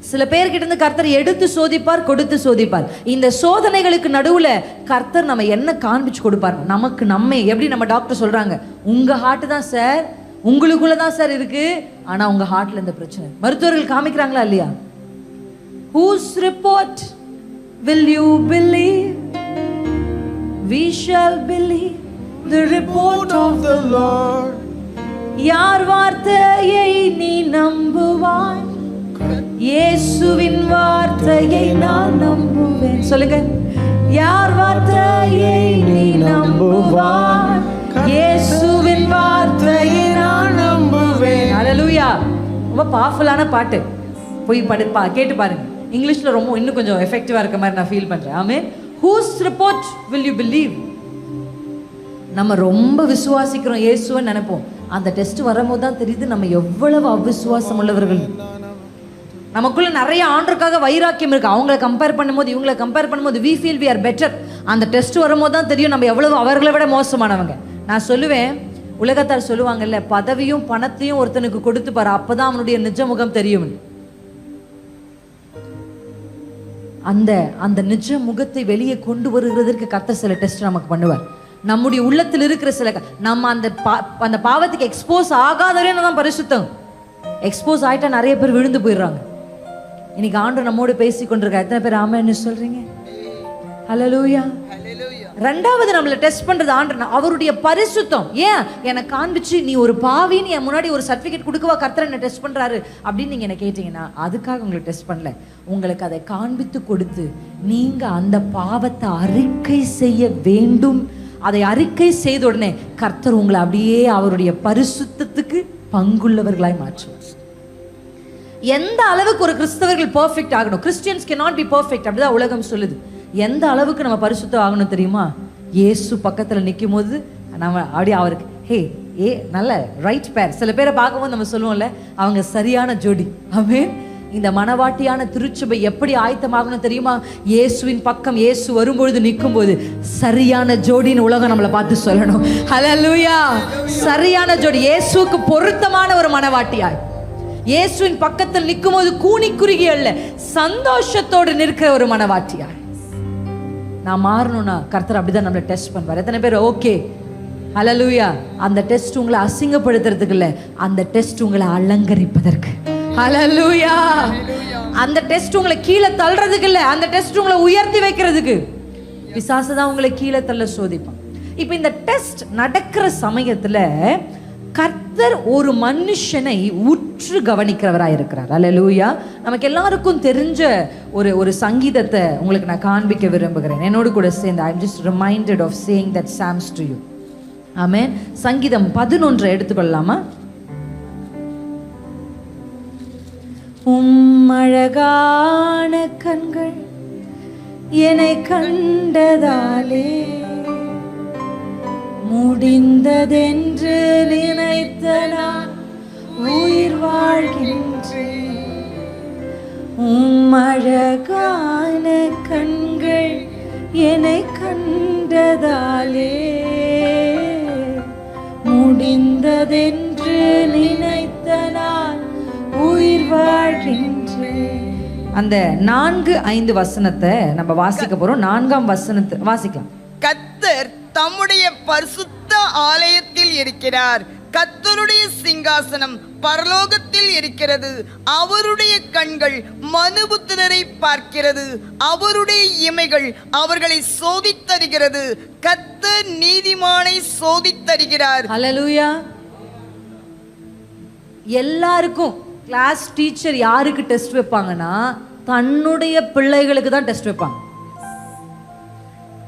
சில பேர்கிட்ட இருந்து கர்த்தர் எடுத்து சோதிப்பார், கொடுத்து சோதிப்பார். இந்த சோதனைகளுக்கு நடுவுல கர்த்தர் நம்ம என்ன காண்பிச்சு கொடுப்பார் நமக்கு. நம்ம எப்படி நம்ம டாக்டர் சொல்றாங்க, உங்க ஹார்ட் தான் சார், உங்களுக்குள்ளதான் சார் இருக்கு, ஆனா உங்க ஹார்ட்ல இந்த பிரச்சனை. மருத்துவர்கள் காமிக்கிறாங்களா இல்லையா? Whose report will you believe? We shall believe the report of the Lord. யார் வார்த்தையை நீ நம்புவாய்? இயேசுவின் வார்த்தையை நான் நம்புவேன். சொல்லுங்க, யார் வார்த்தையை நீ நம்புவாய்? இயேசுவின் வார்த்தையை நான் நம்புவேன். ஹல்லேலூயா. ரொம்ப பவர்ஃபுல்லான பாட்டு. போய் கேட்டு பாருங்க. இங்கிலீஷ்ல ரொம்ப இன்னும் கொஞ்சம் எஃபெக்டிவா இருக்க மாதிரி நான் ஃபீல் பண்றேன். ஆமென். Whose report will you believe? நம்ம ரொம்ப விசுவாசிக்கிறோம், இயேசுவை நினைப்போம். அந்த டெஸ்ட் வரும்போது தான் தெரியுது நம்ம எவ்வளவு அவிசுவாசம் உள்ளவர்கள். நமக்குள்ள நிறைய ஆண்டருக்காக வைராக்கியம் இருக்கு. அவங்கள கம்பேர் பண்ணும்போது, இவங்களை கம்பேர் பண்ணும்போது we feel we are better. அந்த டெஸ்ட் வரும்போது தான் தெரியும் நம்ம எவ்வளவு அவர்களை விட மோசமானவங்க. நான் சொல்லுவேன், உலகத்தார் சொல்லுவாங்கல்ல, பதவியும் பணத்தையும் ஒருத்தனுக்கு கொடுத்து பாரு, அப்பதான் அவனுடைய நிஜ முகம் தெரியும். அந்த நிஜ முகத்தை வெளியே கொண்டு வருகிறதற்கு கர்த்தர் சில டெஸ்ட் நமக்கு பண்ணுவார். நம்முடைய உள்ளத்தில் இருக்கிற சில நம்ம அந்த பாவத்துக்கு எக்ஸ்போஸ் ஆகாதவரையும் தான் பரிசுத்தம். எக்ஸ்போஸ் ஆயிட்டா நிறைய பேர் விழுந்து போயிடுறாங்க. இன்னைக்கு ஆண்டவர் நம்மோடு பேசி கொண்டிருக்க எத்தனை பேர் ஆமென்னு சொல்றீங்க? ஹல்லேலூயா. ரெண்டாவது நம்மளை டெஸ்ட் பண்றது ஆண்டவர் அவருடைய பரிசுத்தம். ஏன் எனக்கு காண்பிச்சு நீ ஒரு பாவின்னு என் முன்னாடி ஒரு சர்டிபிகேட் கொடுக்கவா கர்த்தர் என்ன டெஸ்ட் பண்றாரு அப்படின்னு நீங்க என்ன கேட்டீங்கன்னா, அதுக்காக உங்களை டெஸ்ட் பண்ணல. உங்களுக்கு அதை காண்பித்து கொடுத்து நீங்க அந்த பாவத்தை அறிக்கை செய்ய வேண்டும். அதை அறிக்கை செய்த உடனே கர்த்தர் உங்களை அப்படியே அவருடைய பரிசுத்தத்துக்கு பங்குள்ளவர்களாய் மாற்றுவார். எந்த அளவுக்கு ஒரு கிறிஸ்தவர்கள் பெர்ஃபெக்ட் ஆகணும்? கிறிஸ்டியன்ஸ் cannot be perfect, அப்படிதான் உலகம் சொல்லுது. எந்த அளவுக்கு நம்ம பரிசுத்தம் ஆகணும் தெரியுமா? இயேசு பக்கத்துல நிற்கும் போது நம்ம அப்படியே அவருக்கு நல்ல ரைட் பேர். சில பேரை பார்க்கும்போது நம்ம சொல்லுவோம்ல, அவங்க சரியான ஜோடி. ஆமென். இந்த மனவாட்டியான திருச்சபை எப்படி ஆயத்தமாகணும் தெரியுமா? இயேசுவின் பக்கம் இயேசு வரும்பொழுது நிற்கும் போது சரியான ஜோடின்னு உலகம் நம்மளை பார்த்து சொல்லணும். ஹல்லேலூயா. சரியான ஜோடி, இயேசுக்கு பொருத்தமான ஒரு மனவாட்டியாய் இயேசுவின் பக்கத்தில் நிற்கும் போது கூனி குறுகி அல்ல, சந்தோஷத்தோடு நிற்கிற ஒரு மனவாட்டியாய் நான் மாறணும்னா கர்த்தர் அப்படிதான் நம்மளை டெஸ்ட் பண்ணுவார். எத்தனை பேர் ஓகே? ஹல்லேலூயா. அந்த டெஸ்ட் உங்களை அசிங்கப்படுத்துறதுக்கு இல்ல, அந்த டெஸ்ட் உங்களை அலங்கரிப்பதற்கு. ஹல்லேலூயா. அந்த டெஸ்ட் உங்களை கீழே தள்ளுறதுக்கு இல்ல, அந்த டெஸ்ட் உங்களை உயர்த்தி வைக்கிறதுக்கு. பிசாசு தான் உங்களை கீழே தள்ள சோதிப்பான். இப்போ இந்த டெஸ்ட் நடக்கிற சமயத்துல கர்த்தர் ஒரு மனுஷனை உற்று கவனிக்கிறவராக இருக்கிறார். அல்லேலூயா. நமக்கு எல்லாருக்கும் தெரிஞ்ச ஒரு சங்கீதத்தை உங்களுக்கு நான் காண்பிக்க விரும்புகிறேன். என்னோடு கூட சேர்ந்து I am just reminded of saying that psalms to you. Amen. சங்கீதம் 11 எடுத்துக்கொள்ளலாமா? அழகான கண்கள் என்னை கண்டதாலே முடிந்ததென்று நினைத்த நான் உயிர் வாழ்கின்றேன். அழகான கண்கள் என்னை கண்டதாலே முடிந்ததென்று நினைத்த நான் உயிர் வாழ்கின்றேன். அந்த 4-5 வசனத்தை நம்ம வாசிக்க போறோம். 4ஆம் வசனத்தை வாசிக்கலாம். கர்த்தர் தம்முடைய பரிசுத்த ஆலயத்தில் இருக்கிறார். கர்த்தருடைய சிங்காசனம் பரலோகத்தில் இருக்கிறது. அவருடைய கண்கள் மனுபுத்திரரை பார்க்கிறது. அவருடைய இமைகள் அவர்களை சோதித்தருகிறது. கர்த்தர் நீதிமானை சோதித்தருகிறார். ஹல்லேலூயா. எல்லாருக்கும் கிளாஸ் டீச்சர் யாருக்கு டெஸ்ட் வைப்பாங்கன்னா தன்னுடைய பிள்ளைகளுக்கு தான் டெஸ்ட் வைப்பாங்க.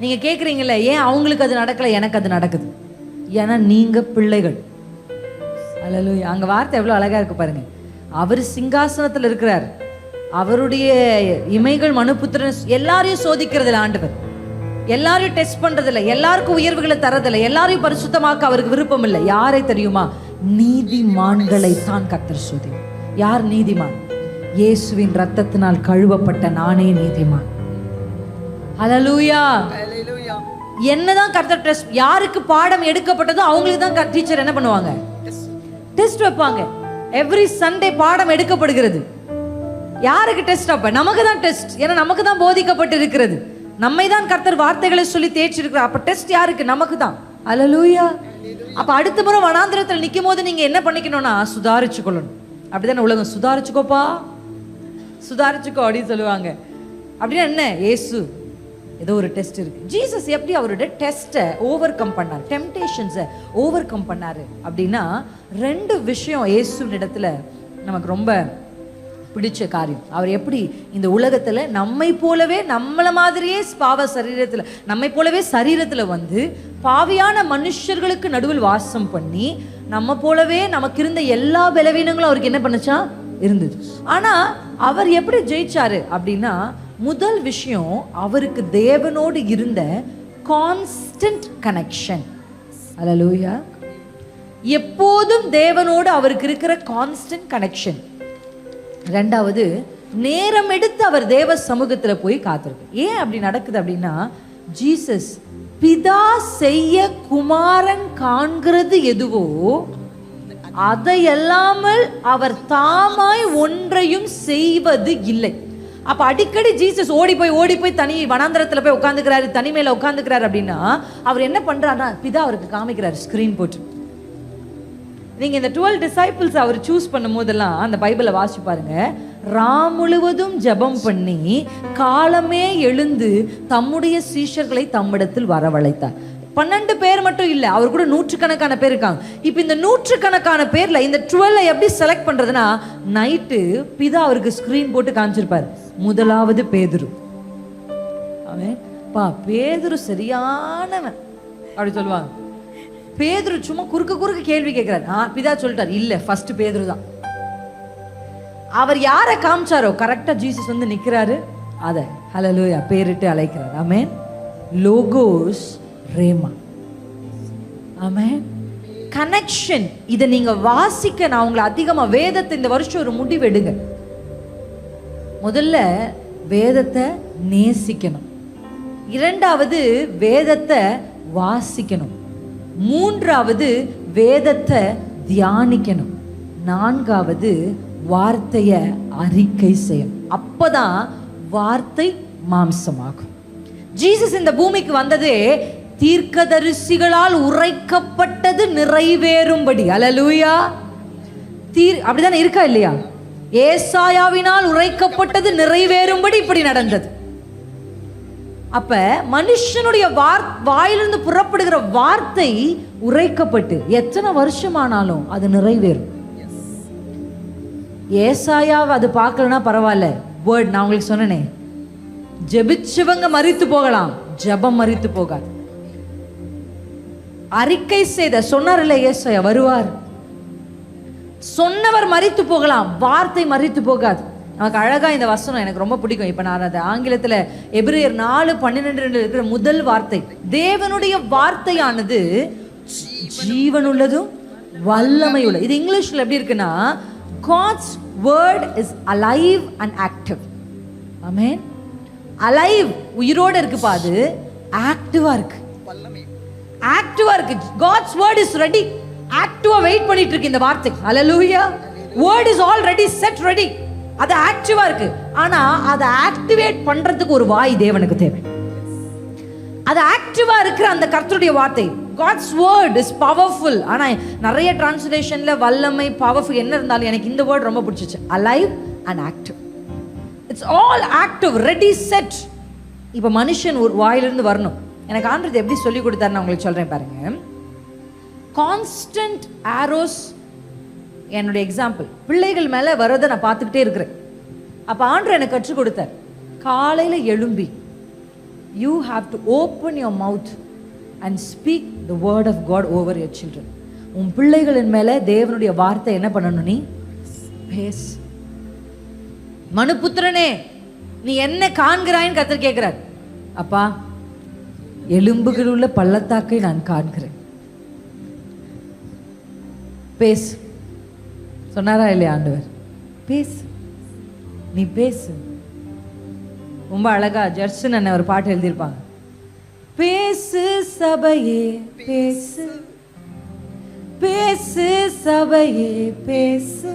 நீங்க கேக்குறீங்கல்ல, ஏன் அவங்களுக்கு அது நடக்கல எனக்கு அது நடக்குது? ஏன்னா நீங்க பிள்ளைகள். அல்லேலூயா. அங்க வார்த்தை எவ்வளவு அழகா இருக்கு பாருங்க. அவர் சிங்காசனத்துல இருக்கிறார். அவருடைய இமைகள் மனுபுத்திரன் எல்லாரையும் சோதிக்கிறதுல ஆண்டவர். எல்லாரையும் டெஸ்ட் பண்றதில்ல, எல்லாருக்கும் உயர்வுகளை தரதில்லை, எல்லாரையும் பரிசுத்தமாக்க அவருக்கு விருப்பம் இல்லை. யாரை தெரியுமா? நீதிமான்களை தான் கர்த்தர் சோதி. யார் நீதிமான்? இயேசுவின் ரத்தத்தினால் கழுவப்பட்ட நானே நீதிமான். ஹல்லேலூயா. என்னதான் கர்த்தர் டெஸ்ட், யாருக்கு பாடம் எடுக்கப்பட்டதோ அவங்களுக்கு தான் டீச்சர் என்ன பண்ணுவாங்க? டெஸ்ட் வைப்பாங்க. எவ்ரி சண்டே பாடம் எடுக்கப்படுகிறது. யாருக்கு டெஸ்ட்? அப்ப நமக்கு தான் டெஸ்ட். ஏன்னா நமக்கு தான் போதிக்கப்பட்டு இருக்கிறது. நம்மை தான் கர்த்தர் வார்த்தைகளை சொல்லி தேய்ச்சி இருக்கிறார். அப்ப டெஸ்ட் யாருக்கு? நமக்கு தான். ஹல்லேலூயா. அப்ப அடுத்த முறை வனாந்திரத்தில் நிற்கும் போது நீங்க என்ன பண்ணிக்கணும்னா சுதாரிச்சு கொள்ளணும். அப்படிதானே உலகம், சுதாரிச்சுக்கோப்பா சுதாரிச்சுக்கோ அப்படின்னு சொல்லுவாங்க. அப்படின்னா என்ன? இயேசு ஏதோ ஒரு டெஸ்ட் இருக்கு. ஜீசஸ் எப்படி அவருடைய டெஸ்ட்டை ஓவர் கம் பண்ணார், டெம்டேஷன்ஸை ஓவர் கம் பண்ணாரு அப்படின்னா 2 விஷயம் இயேசுவின் இடத்துல நமக்கு ரொம்ப பிடிச்ச காரியம். அவர் எப்படி இந்த உலகத்தில் நம்மை போலவே நம்மளை மாதிரியே பாவ சரீரத்தில் நம்மை போலவே சரீரத்தில் வந்து பாவியான மனுஷர்களுக்கு நடுவில் வாசம் பண்ணி நம்ம போலவே நமக்கு இருந்த எல்லா பலவீனங்களும் அவருக்கு என்ன பண்ணுச்சா இருந்தது. ஆனால் அவர் எப்படி ஜெயிச்சாரு அப்படின்னா, முதல் விஷயம் அவருக்கு தேவனோடு இருந்த கான்ஸ்டன்ட் கனெக்ஷன். அல்லேலூயா. எப்போதும் தேவனோடு அவருக்கு இருக்கிற கான்ஸ்டன்ட் கனெக்ஷன். ரெண்டாவது, நேரம் எடுத்து அவர் தேவ சமூகத்துல போய் காத்திருக்கு. ஏன் அப்படி நடக்குது அப்படின்னா, ஜீசஸ் பிதா செய்ய குமாரன் காண்கிறது எதுவோ அதையல்லாமல் அவர் தாமாய் ஒன்றையும் செய்வது இல்லை. அப்ப அடிக்கடி ஜீசஸ் ஓடி போய் தனி வனாந்தரத்துல போய் உட்காந்துக்கிறாரு, தனிமையில உட்காந்துக்கிறாரு அப்படின்னா அவர் என்ன பண்றாருன்னா, பிதா அவருக்கு காமிக்கிறாரு ஸ்கிரீன் போட்டு. நீங்க இந்த 12 டிசைபிள்ஸ் அவர் சூஸ் பண்ணும் போதெல்லாம் அந்த பைபிளை வாசிச்சு பாருங்க. முழுவதும் ஜெபம் பண்ணி காலமே எழுந்து தம்முடைய சீஷர்களை தம்மிடத்தில் வரவழைத்தார். 12 பேர் மட்டும் இல்ல, அவர் கூட நூற்றுக்கணக்கான பேர் இருக்காங்க. இப்ப இந்த நூற்றுக்கணக்கான பேர்ல இந்த 12 எப்படி செலக்ட் பண்றதுன்னா, நைட்டு பிதா அவருக்கு ஸ்கிரீன் போட்டு காமிச்சிருப்பாரு. முதலாவது பேதுரு. அவன் பேதுரு சரியானவன் அப்படி சொல்லுவாங்க. பேதுரு சும்மா குறுக்க கேள்வி கேட்கிறார். பிதா சொல்லிட்டார், இல்ல ஃபர்ஸ்ட் பேதுரு தான். அவர் யாரை காமிச்சாரோ கரெக்டா ஜீசஸ் வந்து நிக்கிறாரு. அத ஹல்லேலூயா பேரிட்டு அழைக்கிறார். Amen. Logos rhema. Amen. Connection. இதை நீங்க வாசிக்க நான் உங்களை அதிகமா வேதத்தை இந்த வருஷம் ஒரு முடிவு எடுங்க. முதல்ல வேதத்தை நேசிக்கணும். இரண்டாவது வேதத்தை வாசிக்கணும். மூன்றாவது வேதத்தை தியானிக்கணும். நான்காவது வார்த்தையை அறிக்கை செய்யணும். அப்பதான் வார்த்தை மாம்சமாகும். ஜீசஸ் இந்த பூமிக்கு வந்ததே தீர்க்கதரிசிகளால் உரைக்கப்பட்டது நிறைவேறும்படி. அல்லேலூயா. அப்படிதானே இருக்கா இல்லையா? ஏசாயாவினால் உரைக்கப்பட்டது நிறைவேறும்படி இப்படி நடந்தது. அப்ப மனுஷனுடைய வாயிலிருந்து புறப்படுகிற வார்த்தை உரைக்கப்பட்டு எத்தனை வருஷமானாலும் அது நிறைவேறும். ஏசாயாவை அது பார்க்கலன்னா பரவாயில்ல, வேர்ட் நான் உங்களுக்கு சொன்னேனே, ஜெபிச்சவங்க மரித்து போகலாம், ஜெபம் மரித்து போகாது. அறிக்கை செய்த சொன்னார் இல்ல ஏசாயா வருவார், சொன்னவர் மரித்து போகலாம், வார்த்தை மரித்து போகாது. நமக்கு அழகா இந்த வசனம் எனக்கு ரொம்ப பிடிக்கும். இப்ப நான் அது ஆங்கிலத்துல எபிரேயர் 4:12 இருக்கிற முதல் வார்த்தை, தேவனுடைய வார்த்தையானது ஜீவனுள்ளதும் வல்லமை உள்ளது. இது இங்கிலீஷ்ல எப்படி இருக்குன்னா, God's word is alive and active. Amen. Alive உயிரோட இருக்கு, பாது ஆக்டிவா இருக்கு, ஆக்டிவா இருக்கு. God's word is ready, ஆக்டிவா வெயிட் பண்ணிட்டு இருக்கு இந்த வார்த்தை. Hallelujah. Word is already set ready. அது ஆக்டிவா இருக்கு. ஆனா அதை ஆக்டிவேட் பண்றதுக்கு ஒரு வாய் தேவனுக்கு தேவை. அது ஆக்டிவா இருக்கிற அந்த கர்த்தருடைய வார்த்தை, God's word is powerful. ஆனா நிறைய டிரான்ஸ்லேஷன்ல வல்லமை பவர்ஃபுல் என்ன இருந்தாலும் எனக்கு இந்த வேர்ட் ரொம்ப பிடிச்சிச்சு, alive and active. It's all active, ready, set. இப்ப மனுஷன் ஒரு வாயிலிருந்து வரணும். எனக்கு ஆண்டவர் எப்படி சொல்லி கொடுத்தாரு நான் உங்களுக்கு சொல்றேன் பாருங்க. கான்ஸ்டன்ட் ஆரோஸ் என்னுடைய எக்ஸாம்பிள். பிள்ளைகள் மேல வரதை நான் பார்த்துக்கிட்டே இருக்கிறேன். அப்ப ஆண்டவர் எனக்கு கற்றுக் கொடுத்தார், காலையில எழும்பி you have to open your mouth and speak the word of God over your children. உன் பிள்ளைகளின் மேல தேவனுடைய வார்த்தை என்ன பண்ணணும், நீ பேசு. மனுபுத்திரனே நீ என்ன காண்கிறாய்ன்னு கர்த்தர் கேட்கிறார். அப்பா, எலும்புகள் உள்ள பள்ளத்தாக்கை நான் காண்கிறேன், பேசு சொன்னாரா இல்லையா ஆண்டவர்? பேசு, நீ பேசு. ரொம்ப அழகா ஜெர்சன் அண்ணன் ஒரு பாட்டு எழுதியிருப்பாங்க, பேசு சபையே பேசு, பேசு சபையே பேசு,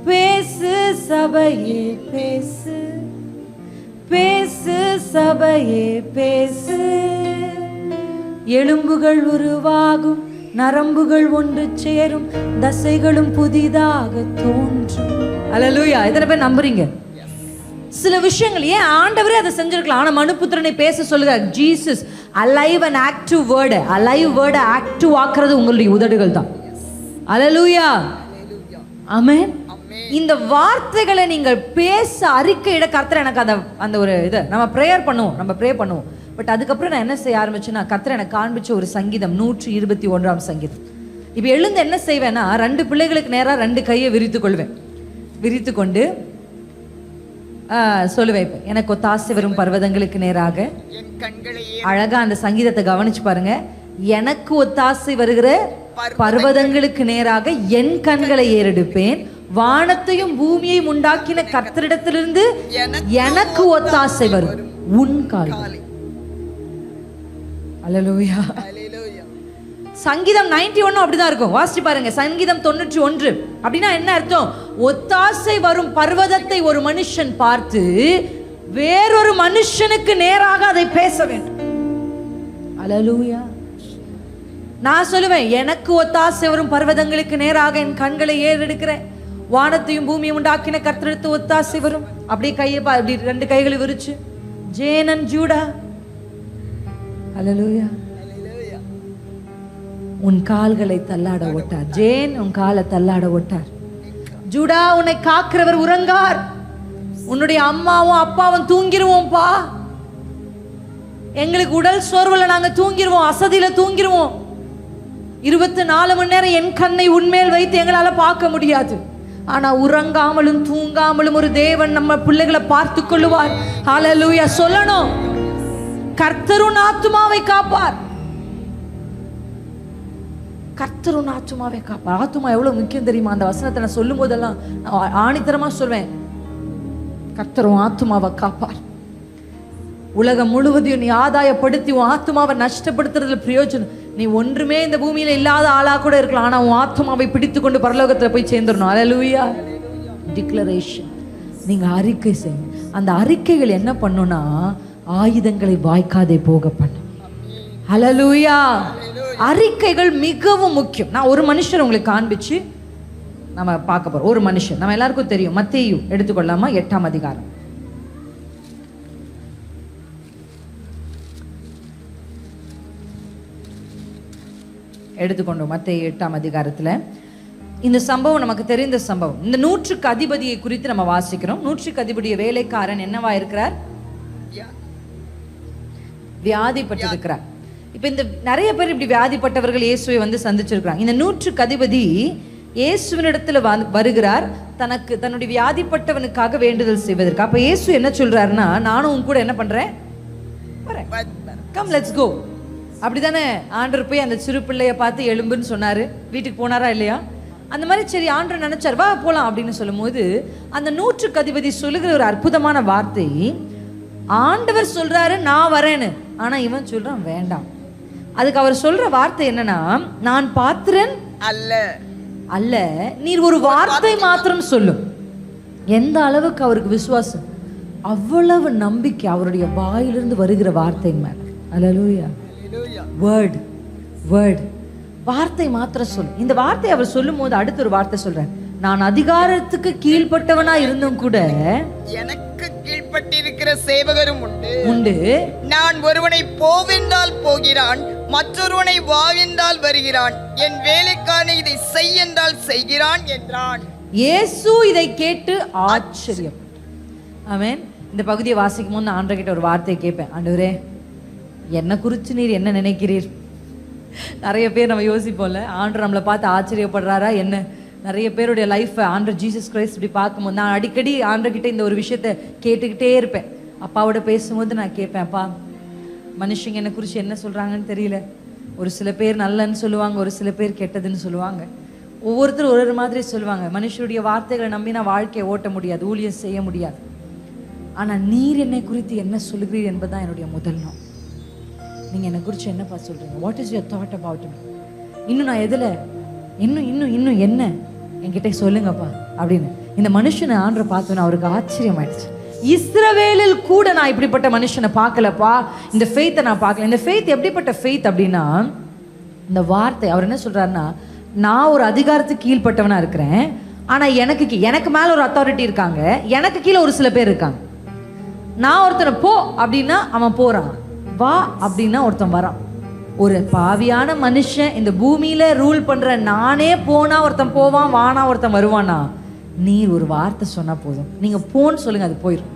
பேசு சபையே பேசு, பேசு சபையே பேசு. எலும்புகள் உருவாகும், நரம்புகள் ஒன்று சேரும், தசைகளும் புதிதாக தோன்றும். அல்லேலூயா. எத்தனை பேர் நம்புறீங்க? சில விஷயங்கள் ஏன் ஆண்டவரே அதை செஞ்சிருக்கலாம், ஆனா மனுபுத்திரனை பேச சொல்லுகிறார். Jesus alive and active word, alive வேர்டை ஆக்டிவ் ஆக்குறது உங்களுடைய உதடுகள் தான். அல்லேலூயா. ஆமென். இந்த வார்த்தைகளை நீங்கள் பேச அறிக்கையிட கர்த்தர் எனக்கு அந்த ஒரு இதை நம்ம ப்ரேயர் பண்ணுவோம், நம்ம ப்ரே பண்ணுவோம். பட் அதுக்கப்புறம் நான் என்ன செய்ய ஆரம்பிச்சேன்னா, கர்த்தர் எனக்கு காண்பிச்ச ஒரு சங்கீதம் 121 சங்கீதம். இப்போ எழுந்து என்ன செய்வேன்னா, 2 பிள்ளைகளுக்கு நேராக 2 கையை விரித்து கொள்வேன். விரித்து கொண்டு சொல்லுவேன், எனக்கு ஒத்தாசை வரும் பர்வதங்களுக்கு நேராக. அழகா அந்த சங்கீதத்தை கவனிச்சு பாருங்க. எனக்கு ஒத்தாசை வருகிற பர்வதங்களுக்கு நேராக என் கண்களை ஏறெடுப்பேன், வானத்தையும் பூமியையும் உண்டாக்கின கர்த்தரிடத்திலிருந்து எனக்கு ஒத்தாசை வரும் உன் கால். அல்லேலூயா. சங்கீதம் 91 அப்படிதான் இருக்கும். வாசிச்சு பாருங்க. சங்கீதம் 91 அப்படின்னா என்ன அர்த்தம்? ஒத்தாசை வரும் பர்வதத்தை ஒரு மனுஷன் பார்த்து வேறொரு மனுஷனுக்கு நேராக அதை பேச வேண்டும். அல்லேலூயா. நான் சொல்லுவேன், எனக்கு ஒத்தாசை வரும் பர்வதங்களுக்கு நேராக என் கண்களை ஏறெடுக்கிறேன், வானத்தையும் பூமியும் உண்டாக்கின கர்த்தரிடத்து ஒத்தாசை வரும். அப்படியே கையை அப்படி 2 கைகளை விரிச்சு ஜேனன் ஜூடா. அல்லேலூயா. உன் கால்களை தள்ளாட ஓட்டார். ஜேன் உன் காலை தள்ளாட ஓட்டார். ஜூடா உன்னை காக்கிறவர் உறங்கார். உன்னுடைய அம்மாவும் அப்பாவும் தூங்கிருவோம்பா. எங்களுக்கு உடல் சோர்வுல நாங்க தூங்கிருவோம், அசதியில தூங்கிருவோம். 24 மணி நேரம் என் கண்ணை உன்மேல் வைத்து எங்களால பார்க்க முடியாது. ஆனா உறங்காமலும் தூங்காமலும் ஒரு தேவன் நம்ம பிள்ளைகளை பார்த்து கொள்ளுவார். ஹல்லேலூயா. சொல்லணும், கர்த்தரும் ஆத்துமாவை காப்பார். கர்த்தரும் ஆத்துமாவை காப்பார். ஆத்துமா எவ்வளவு முக்கியம் தெரியுமா? அந்த வசனத்தை நான் சொல்லும் போதெல்லாம் ஆணித்தரமா சொல்வேன், கர்த்தரும் ஆத்துமாவை காப்பார். உலகம் முழுவதையும் நீ ஆதாயப்படுத்தி உன் ஆத்துமாவை நஷ்டப்படுத்துறதுல பிரயோஜனம். நீ ஒன்றுமே இந்த பூமியில இல்லாத ஆளா கூட இருக்கலாம், ஆனா உன் ஆத்துமாவை பிடித்து கொண்டு பரலோகத்துல போய் சேர்ந்துடணும். அல்லேலூயா. டிக்ளரேஷன். நீங்க அறிக்கை செய்யுங்க. அந்த அறிக்கைகள் என்ன பண்ணுனா, ஆயுதங்களை வாய்க்காதே போக பண்ணும். அல்லேலூயா. அறிக்கைகள் மிகவும் முக்கியம். நான் ஒரு மனுஷர் உங்களுக்கு காண்பிச்சு நம்ம பார்க்க போறோம். ஒரு மனுஷன் நம்ம எல்லாருக்கும் தெரியும். மத்தேயு எடுத்துக்கொள்ளாமா? 8ஆம் அதிகாரம். எடுத்துக்கொண்டோம். மத்தேயு 8ஆம் அதிகாரத்துல இந்த சம்பவம் நமக்கு தெரிந்த சம்பவம். இந்த 100க்கு அதிபதியை குறித்து நம்ம வாசிக்கிறோம். 100க்கு அதிபதிய வேலைக்காரன் என்னவா இருக்கிறார்? வியாதிப்பட்டிருக்கிறார். இப்ப இந்த நிறைய பேர் இப்படி வியாதிப்பட்டவர்கள் இயேசுவை வந்து சந்திச்சிருக்கிறாங்க. இந்த 100க்கு அதிபதி இயேசுவினிடத்துல வருகிறார், தன்னுடைய வியாதிப்பட்டவனுக்காக வேண்டுதல் செய்வதற்கு. அப்ப இயேசு என்ன சொல்றாருன்னா, நானும் உன் கூட என்ன பண்றேன், கம் லெட்ஸ் கோ. அப்படிதானே ஆண்டவர் போய் அந்த சிறு பிள்ளைய பார்த்து எழும்புன்னு சொன்னாரு. வீட்டுக்கு போனாரா இல்லையா? அந்த மாதிரி சரி ஆண்டவர் நினைச்சார், வா போலாம் அப்படின்னு சொல்லும் போது அந்த 100க்கு அதிபதி சொல்லுகிற ஒரு அற்புதமான வார்த்தை, ஆண்டவர் சொல்றாரு நான் வரேன்னு, ஆனா இவன் சொல்றான் வேண்டாம். அதுக்கு அவர் சொல்ற வார்த்தை என்னன்னா, நான் பாத்திரன் அல்ல அல்ல, நீர் ஒரு வார்த்தை மாத்திரம் சொல்லும். எந்த அளவுக்கு அவருக்கு விசுவாசம், அவ்வளவு நம்பிக்கை அவருடைய வாயிலிருந்து வருகிற வார்த்தை மேல. அல்லேலூயா. வேர்ட் வேர்ட் வார்த்தை மாத்திரம் சொல்லு. இந்த வார்த்தை அவர் சொல்லும் போது அடுத்த ஒரு வார்த்தை சொல்றேன், நான் அதிகாரத்துக்கு கீழ்பட்டவனா இருந்தும் கூட எனக்கு கீழ்பட்டிருக்கிற சேவகரும் உண்டு. நான் ஒருவனை போவென்றால் போகிறான், மற்றொருவனை வா என்றால் வருகிறான், என் வேலைக்காரனை இதை செய் என்றால் செய்கிறான் என்றான். இயேசு இதை கேட்டு ஆச்சரியம். ஆமென். இந்த பகுதியை வாசிக்கும் போது ஆண்டவர் கிட்ட ஒரு வார்த்தையை கேட்பேன், ஆண்டவரே என்ன குறித்து நீர் என்ன நினைக்கிறீர்? நிறைய பேர் நம்ம யோசிப்போம்ல, ஆண்டவர் நம்மளை பார்த்து ஆச்சரியப்படுறாரா என்ன? நிறைய பேருடைய லைஃப்பை ஆண்டவர் ஜீசஸ் கிரைஸ்ட் இப்படி பார்க்கும்போது நான் அடிக்கடி ஆண்டவர்கிட்ட இந்த ஒரு விஷயத்த கேட்டுக்கிட்டே இருப்பேன். அப்பாவோட பேசும்போது நான் கேட்பேன், அப்பா மனுஷங்க என்னை குறித்து என்ன சொல்கிறாங்கன்னு தெரியல. ஒரு சில பேர் நல்லன்னு சொல்லுவாங்க, ஒரு சில பேர் கெட்டதுன்னு சொல்லுவாங்க. ஒவ்வொருத்தரும் ஒரு மாதிரி சொல்லுவாங்க. மனுஷருடைய வார்த்தைகளை நம்பினா வாழ்க்கையை ஓட்ட முடியாது, ஊழியம் செய்ய முடியாது. ஆனால் நீர் என்னை குறித்து என்ன சொல்லுகிறீர் என்பதுதான் என்னுடைய முதல் நோக்கம். நீங்கள் என்னை குறித்து என்னப்பா சொல்கிறீங்க? What is your thought about me? இன்னும் நான் எதில் இன்னும் இன்னும் இன்னும் என்ன என்கிட்ட சொல்லுங்கப்பா அப்படின்னு இந்த மனுஷனை ஆண்டவரை பார்த்தோன்னு அவருக்கு ஆச்சரியம் ஆயிடுச்சு. இஸ்ரவேலில் கூட நான் இப்படிப்பட்ட மனுஷனை பார்க்கலப்பா, இந்த ஃபெய்த்தை நான் பார்க்கல. இந்த ஃபெய்த் எப்படிப்பட்ட ஃபெய்த் அப்படின்னா, இந்த வார்த்தை அவர் என்ன சொல்கிறாருன்னா, நான் ஒரு அதிகாரத்துக்கு கீழ்பட்டவனாக இருக்கிறேன், ஆனால் எனக்கு மேலே ஒரு அத்தாரிட்டி இருக்காங்க, எனக்கு கீழே ஒரு சில பேர் இருக்காங்க. நான் ஒருத்தனை போ அப்படின்னா அவன் போகிறான், வா அப்படின்னா ஒருத்தன் வரான். ஒரு பாவியான மனுஷன் இந்த பூமியில் ரூல் பண்ணுற நானே போனா ஒருத்தன் போவான், வானா ஒருத்தன் வருவானா? நீர் ஒரு வார்த்தை சொன்னா போதும், நீங்க போன்னு சொல்லுங்க, அது போயிடும்.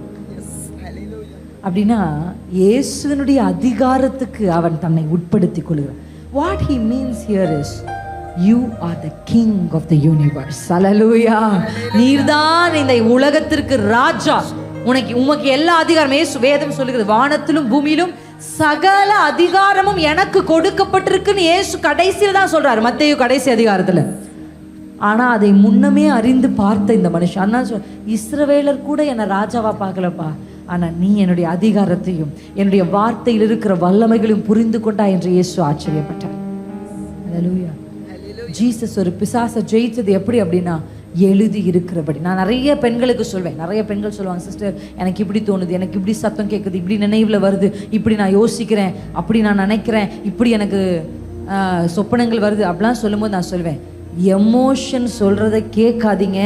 அப்படின்னா இயேசுவினுடைய அதிகாரத்துக்கு அவன் தன்னை உட்படுத்திக் கொள்கிறான். What he means here is you are the king of the universe. Hallelujah. நீர்தான் இந்த உலகத்திற்கு ராஜா. உமக்கு எல்லா அதிகாரம், வேதம் சொல்லுகிறது, வானத்திலும் பூமியிலும் சகல அதிகாரமும் எனக்கு கொடுக்கப்பட்டிருக்குன்னு இயேசு கடைசியில் தான் சொல்றாரு, மத்தேயு கடைசி அதிகாரத்துல. ஆனா அதை முன்னமே அறிந்து பார்த்த இந்த மனுஷன் அண்ணா இஸ்ரவேலர் கூட என்னை ராஜாவா பார்க்கலப்பா, ஆனா நீ என்னுடைய அதிகாரத்தையும் என்னுடைய வார்த்தையில் இருக்கிற வல்லமைகளையும் புரிந்து கொண்டா என்று இயேசு ஆச்சரியப்பட்டார். ஹல்லேலூயா. ஜீசஸ் ஒரு பிசாசை ஜெயிச்சது எப்படி அப்படின்னா எழுதி இருக்கிறபடி. நான் நிறைய பெண்களுக்கு சொல்வேன், நிறைய பெண்கள் சொல்லுவாங்க, சிஸ்டர் எனக்கு இப்படி தோணுது, எனக்கு இப்படி சத்தம் கேட்குது, இப்படி நினைவில் வருது, இப்படி நான் யோசிக்கிறேன், அப்படி நான் நினைக்கிறேன், இப்படி எனக்கு சொப்பனங்கள் வருது அப்படிலாம் சொல்லும்போது நான் சொல்வேன், எமோஷன் சொல்றதை கேட்காதீங்க,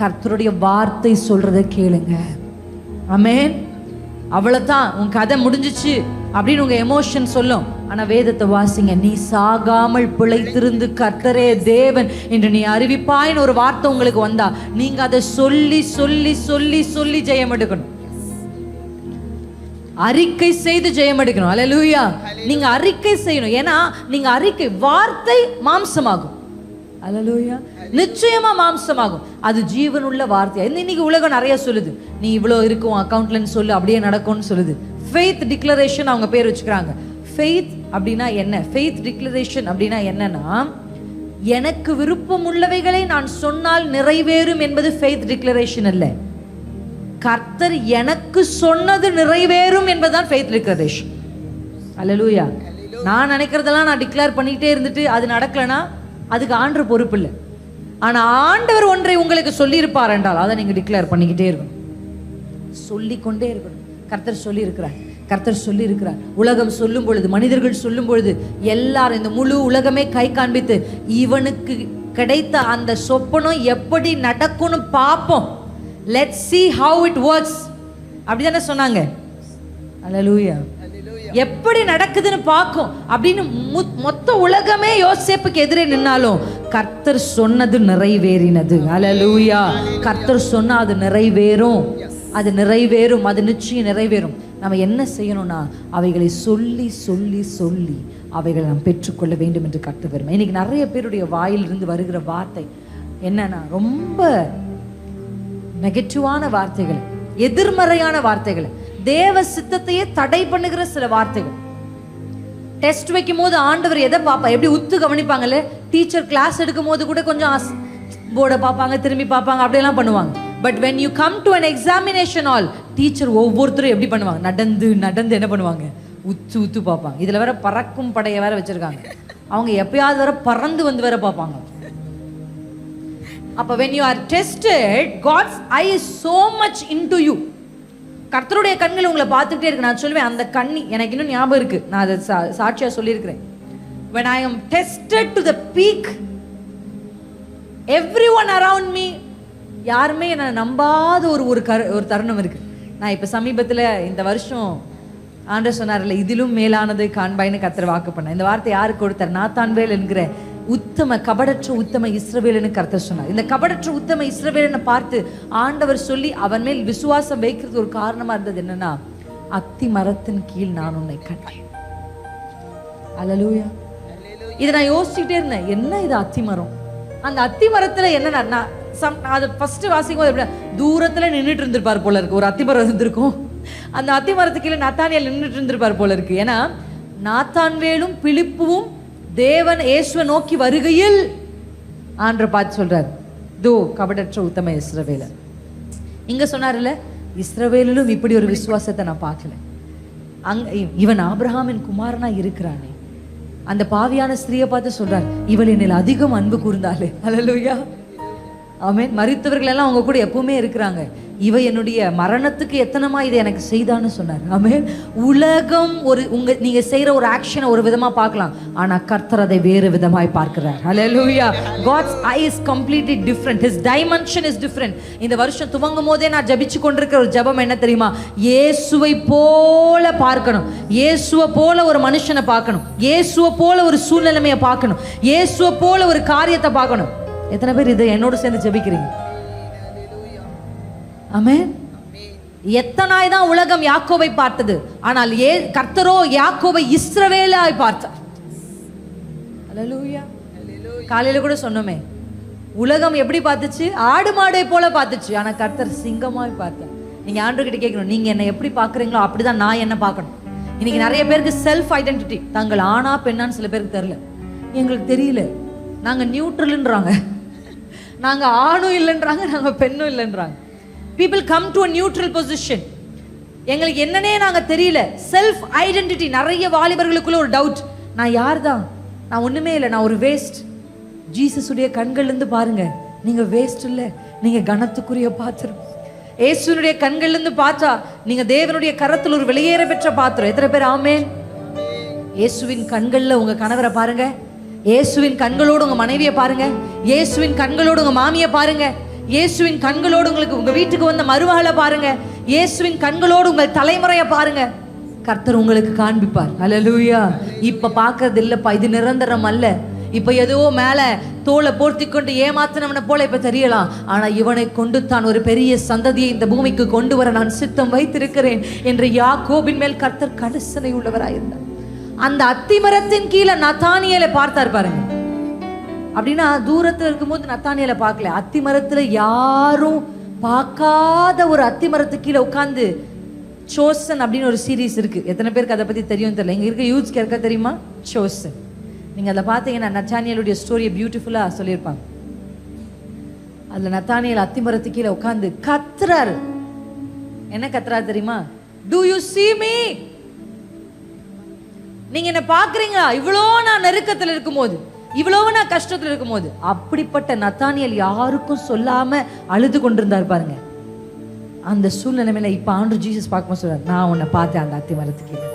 கர்த்தருடைய வார்த்தை சொல்றதை கேளுங்க. ஆமென். அவ்வளவுதான், உன் கதை முடிஞ்சிச்சு அப்படின்னு உங்க எமோஷன் சொல்லும். ஆனா வேதத்தை வாசிங்க, நீ சாகாமல் பிழைத்திருந்து கர்த்தரே தேவன் என்று நீ அறிவிப்பாயின்னு ஒரு வார்த்தை உங்களுக்கு வந்தா நீங்க அதை சொல்லி சொல்லி சொல்லி சொல்லி ஜெயம் எடுக்கணும். அறிக்கை செய்து ஜெயம் எடுக்கணும். அல்லேலூயா. நீங்க அறிக்கை செய்யணும். ஏன்னா நீங்க அறிக்கை, வார்த்தை மாம்சமாகும். அல்லேலூயா. நிச்சயமா மாம்சமாகும். அது ஜீவனுள்ள வார்த்தை. இன்னைக்கு உலகம் நிறைய சொல்லுது, நீ இவ்வளோ இருக்கும் அக்கௌண்ட்லன்னு சொல்லு, அப்படியே நடக்கும்னு சொல்லுது. ஃபெய்த் டிக்ளரேஷன் அவங்க பேர் வச்சுக்கிறாங்க. ஃபெய்த் அப்படின்னா என்ன? ஃபெய்த் டிக்ளரேஷன் அப்படின்னா என்னன்னா, எனக்கு விருப்பம் உள்ளவைகளை நான் சொன்னால் நிறைவேறும் என்பது ஃபெய்த் டிக்ளரேஷன் அல்ல. கர்த்தர் எனக்கு சொன்னது நிறைவேறும் என்பதுதான் ஃபெய்த் டிக்ளரேஷன். அல்லேலூயா. நான் நினைக்கிறதெல்லாம் நான் டிக்ளேர் பண்ணிக்கிட்டே இருந்துட்டு அது நடக்கலனா அதுக்கு ஆண்டவர் பொறுப்பு இல்லை. ஆனா ஆண்டவர் ஒன்றை உங்களுக்கு சொல்லியிருப்பார் என்றால் அதை நீங்க டிக்ளேர் பண்ணிக்கிட்டே இருக்கணும், சொல்லிக்கொண்டே இருக்கணும். கர்த்தர் சொல்லி இருக்கிறார், கர்த்தர் சொல்லி இருக்கிறார். உலகம் சொல்லும் பொழுது, மனிதர்கள் சொல்லும் பொழுது, எல்லாரும் இந்த முழு உலகமே கை காண்பித்து இவனுக்கு கிடைத்த அந்த சொப்பனம் எப்படி நடக்கும்னு பார்ப்போம், let's see how it works அப்படிதானே சொன்னாங்க. அல்லேலூயா. எப்படி நடக்குதுன்னு பார்க்கும் அப்படின்னு மொத்த உலகமே யோசேப்புக்கு எதிரே நின்னாலும் கர்த்தர் சொன்னது நிறைவேறினது. அல்லேலூயா. கர்த்தர் சொன்னா அது நிறைவேறும், அது நிறைவேறும், அது நிச்சயம் நிறைவேறும். நம்ம என்ன செய்யணும்னா அவைகளை சொல்லி சொல்லி சொல்லி அவைகளை நாம் பெற்றுக்கொள்ள வேண்டும் என்று கர்த்தர் விரும்புகிறார். இன்னைக்கு நிறைய பேருடைய வாயிலிருந்து வருகிற வார்த்தை என்னன்னா ரொம்ப நெகட்டிவான வார்த்தைகள், எதிர்மறையான வார்த்தைகள், தேவ சித்தத்தையே தடை பண்ணுகிற சில வார்த்தைகள். டெஸ்ட் வைக்கும் போது ஆண்டவர் எதை பார்ப்பா, எப்படி உத்து கவனிப்பாங்கல்ல, டீச்சர் கிளாஸ் எடுக்கும் போது கூட கொஞ்சம் போர்டை பார்ப்பாங்க, திரும்பி பார்ப்பாங்க, அப்படியெல்லாம் பண்ணுவாங்க. But when you come to an examination hall, teacher ஒவ்வொருத்தரும் எப்படி பண்ணுவாங்க, நடந்து நடந்து என்ன பண்ணுவாங்க, உத்து உத்து பார்ப்பாங்க. இதுல வேற பறக்கும் படையை வேற வச்சிருக்காங்க, அவங்க எப்பயாவது வேற பறந்து வந்து வேற பார்ப்பாங்க. அப்ப when you are tested, God's eye is so much into you. கர்த்தருடைய கண்கள் உங்களை பார்த்துக்கிட்டே இருக்கு. நான் சொல்லுவேன், அந்த கண்ணி எனக்கு இன்னும் ஞாபகம் இருக்கு, நான் அதை சாட்சியா சொல்லியிருக்கிறேன். when I am tested to the peak, everyone around me, யாருமே என்னை நம்பாத ஒரு தருணம் இருக்கு. நான் இப்ப சமீபத்துல இந்த வருஷம் ஆண்டவர் சொன்னார்ல, இதிலும் மேலானதை காண்பாய்னு கர்த்தர் வாக்கு பண்ண. இந்த வார்த்தை யாருக்கு கொடுத்தார்? நாத்தான்வேல் என்கிற உத்தம கபடற்ற உத்தம இஸ்ரவேலன்னு கர்த்தர் சொன்னார். இந்த கபடற்ற உத்தம இஸ்ரவேலனை பார்த்து ஆண்டவர் சொல்லி அவன் மேல் விசுவாசம் வைக்கிறது ஒரு காரணமா இருந்தது என்னன்னா, அத்தி மரத்தின் கீழ் நான் உன்னை கண்டேன். அல்லேலூயா. இதை நான் யோசிச்சுட்டே இருந்தேன், என்ன இது அத்தி மரம்? அந்த அத்தி மரத்துல என்ன, அது ஃபர்ஸ்ட் வாசிக்கும் போது தூரத்துல நின்றுட்டு இருந்திருப்பார் போல இருக்கு. ஒரு அத்தி மரம் இருந்திருக்கும், அந்த அத்தி மரத்துக்கு கீழே நாத்தானியேல் நின்றுட்டு இருந்திருப்பார் போல இருக்கு. ஏன்னா நாத்தான்வேலும் பிலிப்புவும் தேவன் இயேசுவை நோக்கி வருகையில் ஆண்டவர் பார்த்து சொல்றார், தோ கபடற்ற உத்தம இஸ்ரவேலர். இங்க சொன்னார்ல, இஸ்ரவேலிலும் இப்படி ஒரு விசுவாசத்தை நான் பார்க்கல. இவன் ஆபிரகாமின் குமாரனா இருக்கிறானே, அந்த பாவியான ஸ்திரியை பார்த்து சொல்றார், இவள் என்னில் அதிகம் அன்பு கூர்ந்தாலே. அல்லேலூயா. ஆமென். மரித்தவர்கள் எல்லாம் அவங்க கூட எப்பவுமே இருக்கிறாங்க, இவ என்னுடைய மரணத்துக்கு எத்தனமா இதை எனக்கு செய்தான்னு சொன்னார். ஆமென். உலகம் நீங்க செய்யற ஒரு ஆக்ஷனை ஒரு விதமா பார்க்கலாம், ஆனா கர்த்தர் அதை வேறு விதமாய் பார்க்கிறார். ஹல்லேலூயா. God's eye is completely different, his dimension is different. இந்த வருஷம் துவங்கும் போதே நான் ஜெபிச்சு கொண்டிருக்கிற ஒரு ஜெபம் என்ன தெரியுமா? இயேசுவை போல பார்க்கணும், இயேசுவை போல ஒரு மனுஷனை பார்க்கணும், இயேசுவை போல ஒரு சூழ்நிலைமையை பார்க்கணும், இயேசுவை போல ஒரு காரியத்தை பார்க்கணும். எத்தனை பேர் இதை என்னோட சேர்ந்து ஜெபிக்கிறீங்க? ஆமென். எத்தனாய் தான் உலகம் யாக்கோபை பார்த்தது, ஆனால் கர்த்தரோ யாக்கோபை இஸ்ரவேலாய் பார்த்தார். அல்லேலூயா. காலையில கூட சொன்னோமே, உலகம் எப்படி பார்த்துச்சு? ஆடு மாடை போல பார்த்துச்சு, ஆனா கர்த்தர் சிங்கமாய் பார்த்தார். நீங்க ஆண்டவர்கிட்ட கேட்கணும், நீங்க என்ன எப்படி பார்க்குறீங்களோ அப்படிதான் நான் என்ன பார்க்கணும். இன்னைக்கு நிறைய பேருக்கு செல்ஃப் ஐடென்டிட்டி, தாங்கள் ஆனா பெண்ணான்னு சில பேருக்கு தெரியல. எங்களுக்கு தெரியல, நாங்க நியூட்ரல்ன்றாங்க, நாங்க ஆணும் இல்லைன்றாங்க, நாங்க பெண்ணும் இல்லைன்றாங்க. people come to a neutral position. எங்களுக்கு என்னன்னே நாங்க தெரியல. Self identity. நிறைய வாலிபர்களுக்குள்ள ஒரு டவுட், நான் யார் தான்? நான் ஒண்ணுமே இல்லை, நான் ஒரு வேஸ்ட். ஜீசஸுடைய கண்கள்ல இருந்து பாருங்க, நீங்க வேஸ்ட் இல்லை, நீங்க கனத்துக்குரிய பாத்திரம். இயேசுனுடைய கண்கள்ல இருந்து பார்த்தா நீங்க தேவனுடைய கரத்தில் ஒரு வெளியேற பெற்ற பாத்திரம். எத்தனை பேர் ஆமென்? இயேசுவின் கண்கள்ல உங்க கணவரை பாருங்க, இயேசுவின் கண்களோடு உங்க மனைவியை பாருங்க, இயேசுவின் கண்களோடு உங்க மாமியை பாருங்க, இயேசுவின் கண்களோடு உங்களுக்கு உங்க வீட்டுக்கு வந்த மருமகளை பாருங்க, இயேசுவின் கண்களோடு உங்கள் தலைமுறையை பாருங்க. கர்த்தர் உங்களுக்கு காண்பிப்பார். அல்லேலூயா. இப்ப பார்க்கறது இல்லப்பா, இது நிரந்தரம் அல்ல. இப்ப ஏதோ மேல தோலை போர்த்தி கொண்டு ஏமாத்தினவனை போல இப்ப தெரியலாம், ஆனா இவனை கொண்டு தான் ஒரு பெரிய சந்ததியை இந்த பூமிக்கு கொண்டு வர நான் சித்தம் வைத்திருக்கிறேன் என்று யாக்கோபின் மேல் கர்த்தர் கரிசனை உள்ளவராயிருந்தார். அந்த அத்திமரத்தின் கீழே நத்தானியேலை பார்த்தார் பாருங்க. அப்படின்னா தூரத்துல இருக்கும்போது நத்தானியேலை பார்க்கல, அத்திமரத்துல யாரும் பார்க்காத ஒரு அத்திமரத்துக்கு கீழே உட்கார்ந்து சோசன் அப்படின்னு ஒரு சீரீஸ் இருக்கு. எத்தனை பேருக்கு அதை பத்தி தெரியும் தெரியல. இங்க இருக்க யூத்ஸ்க்கு இருக்க தெரியுமா சோசன்? நீங்க அதில் பார்த்தீங்கன்னா நத்தானியேலுடைய ஸ்டோரியை பியூட்டிஃபுல்லா சொல்லியிருப்பாங்க. அதுல நத்தானியேல் அத்திமரத்து கீழே உட்கார்ந்து கத்துறாரு. என்ன கத்துறாரு தெரியுமா? Do you see me? நீங்க என்ன பாக்குறீங்களா? இவ்வளோ நான் நெருக்கத்தில் இருக்கும்போது, இவ்வளவு நான் கஷ்டத்தில் இருக்கும்போது. அப்படிப்பட்ட நத்தானியேல் யாருக்கும் சொல்லாம அழுது கொண்டிருந்தார் பாருங்க. அந்த சூழ்நிலைமையில இப்ப ஆண்டவர் ஜீசஸ் பார்க்கும்போது சொல்றாரு, நான் உன்னை பார்த்தேன் அந்த அத்திமரத்துக்கு கீழே.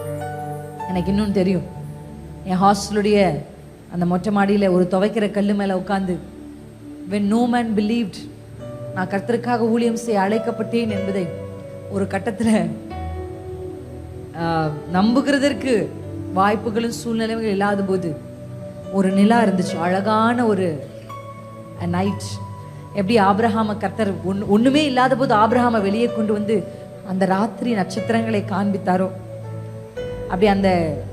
எனக்கு இன்னொன்று தெரியும், என் ஹாஸ்டலுடைய அந்த மொட்டை மாடியில் ஒரு துவைக்கிற கல்லு மேலே உட்காந்து, when no man believed, நான் கர்த்தருக்காக ஊழியம் செய்ய அழைக்கப்பட்டேன் என்பதை ஒரு கட்டத்தில் நம்புகிறதற்கு வாய்ப்புகளும் சூழ்நிலைகளும் இல்லாத போது ஒரு நிலா இருந்துச்சு, அழகான ஒரு நைட். எப்படி ஆபிரகாம கர்த்தர் ஒண்ணுமே இல்லாத போது ஆபிரகாம வெளியே கொண்டு வந்து அந்த ராத்திரி நட்சத்திரங்களை காண்பித்தாரோ, அப்படி அந்த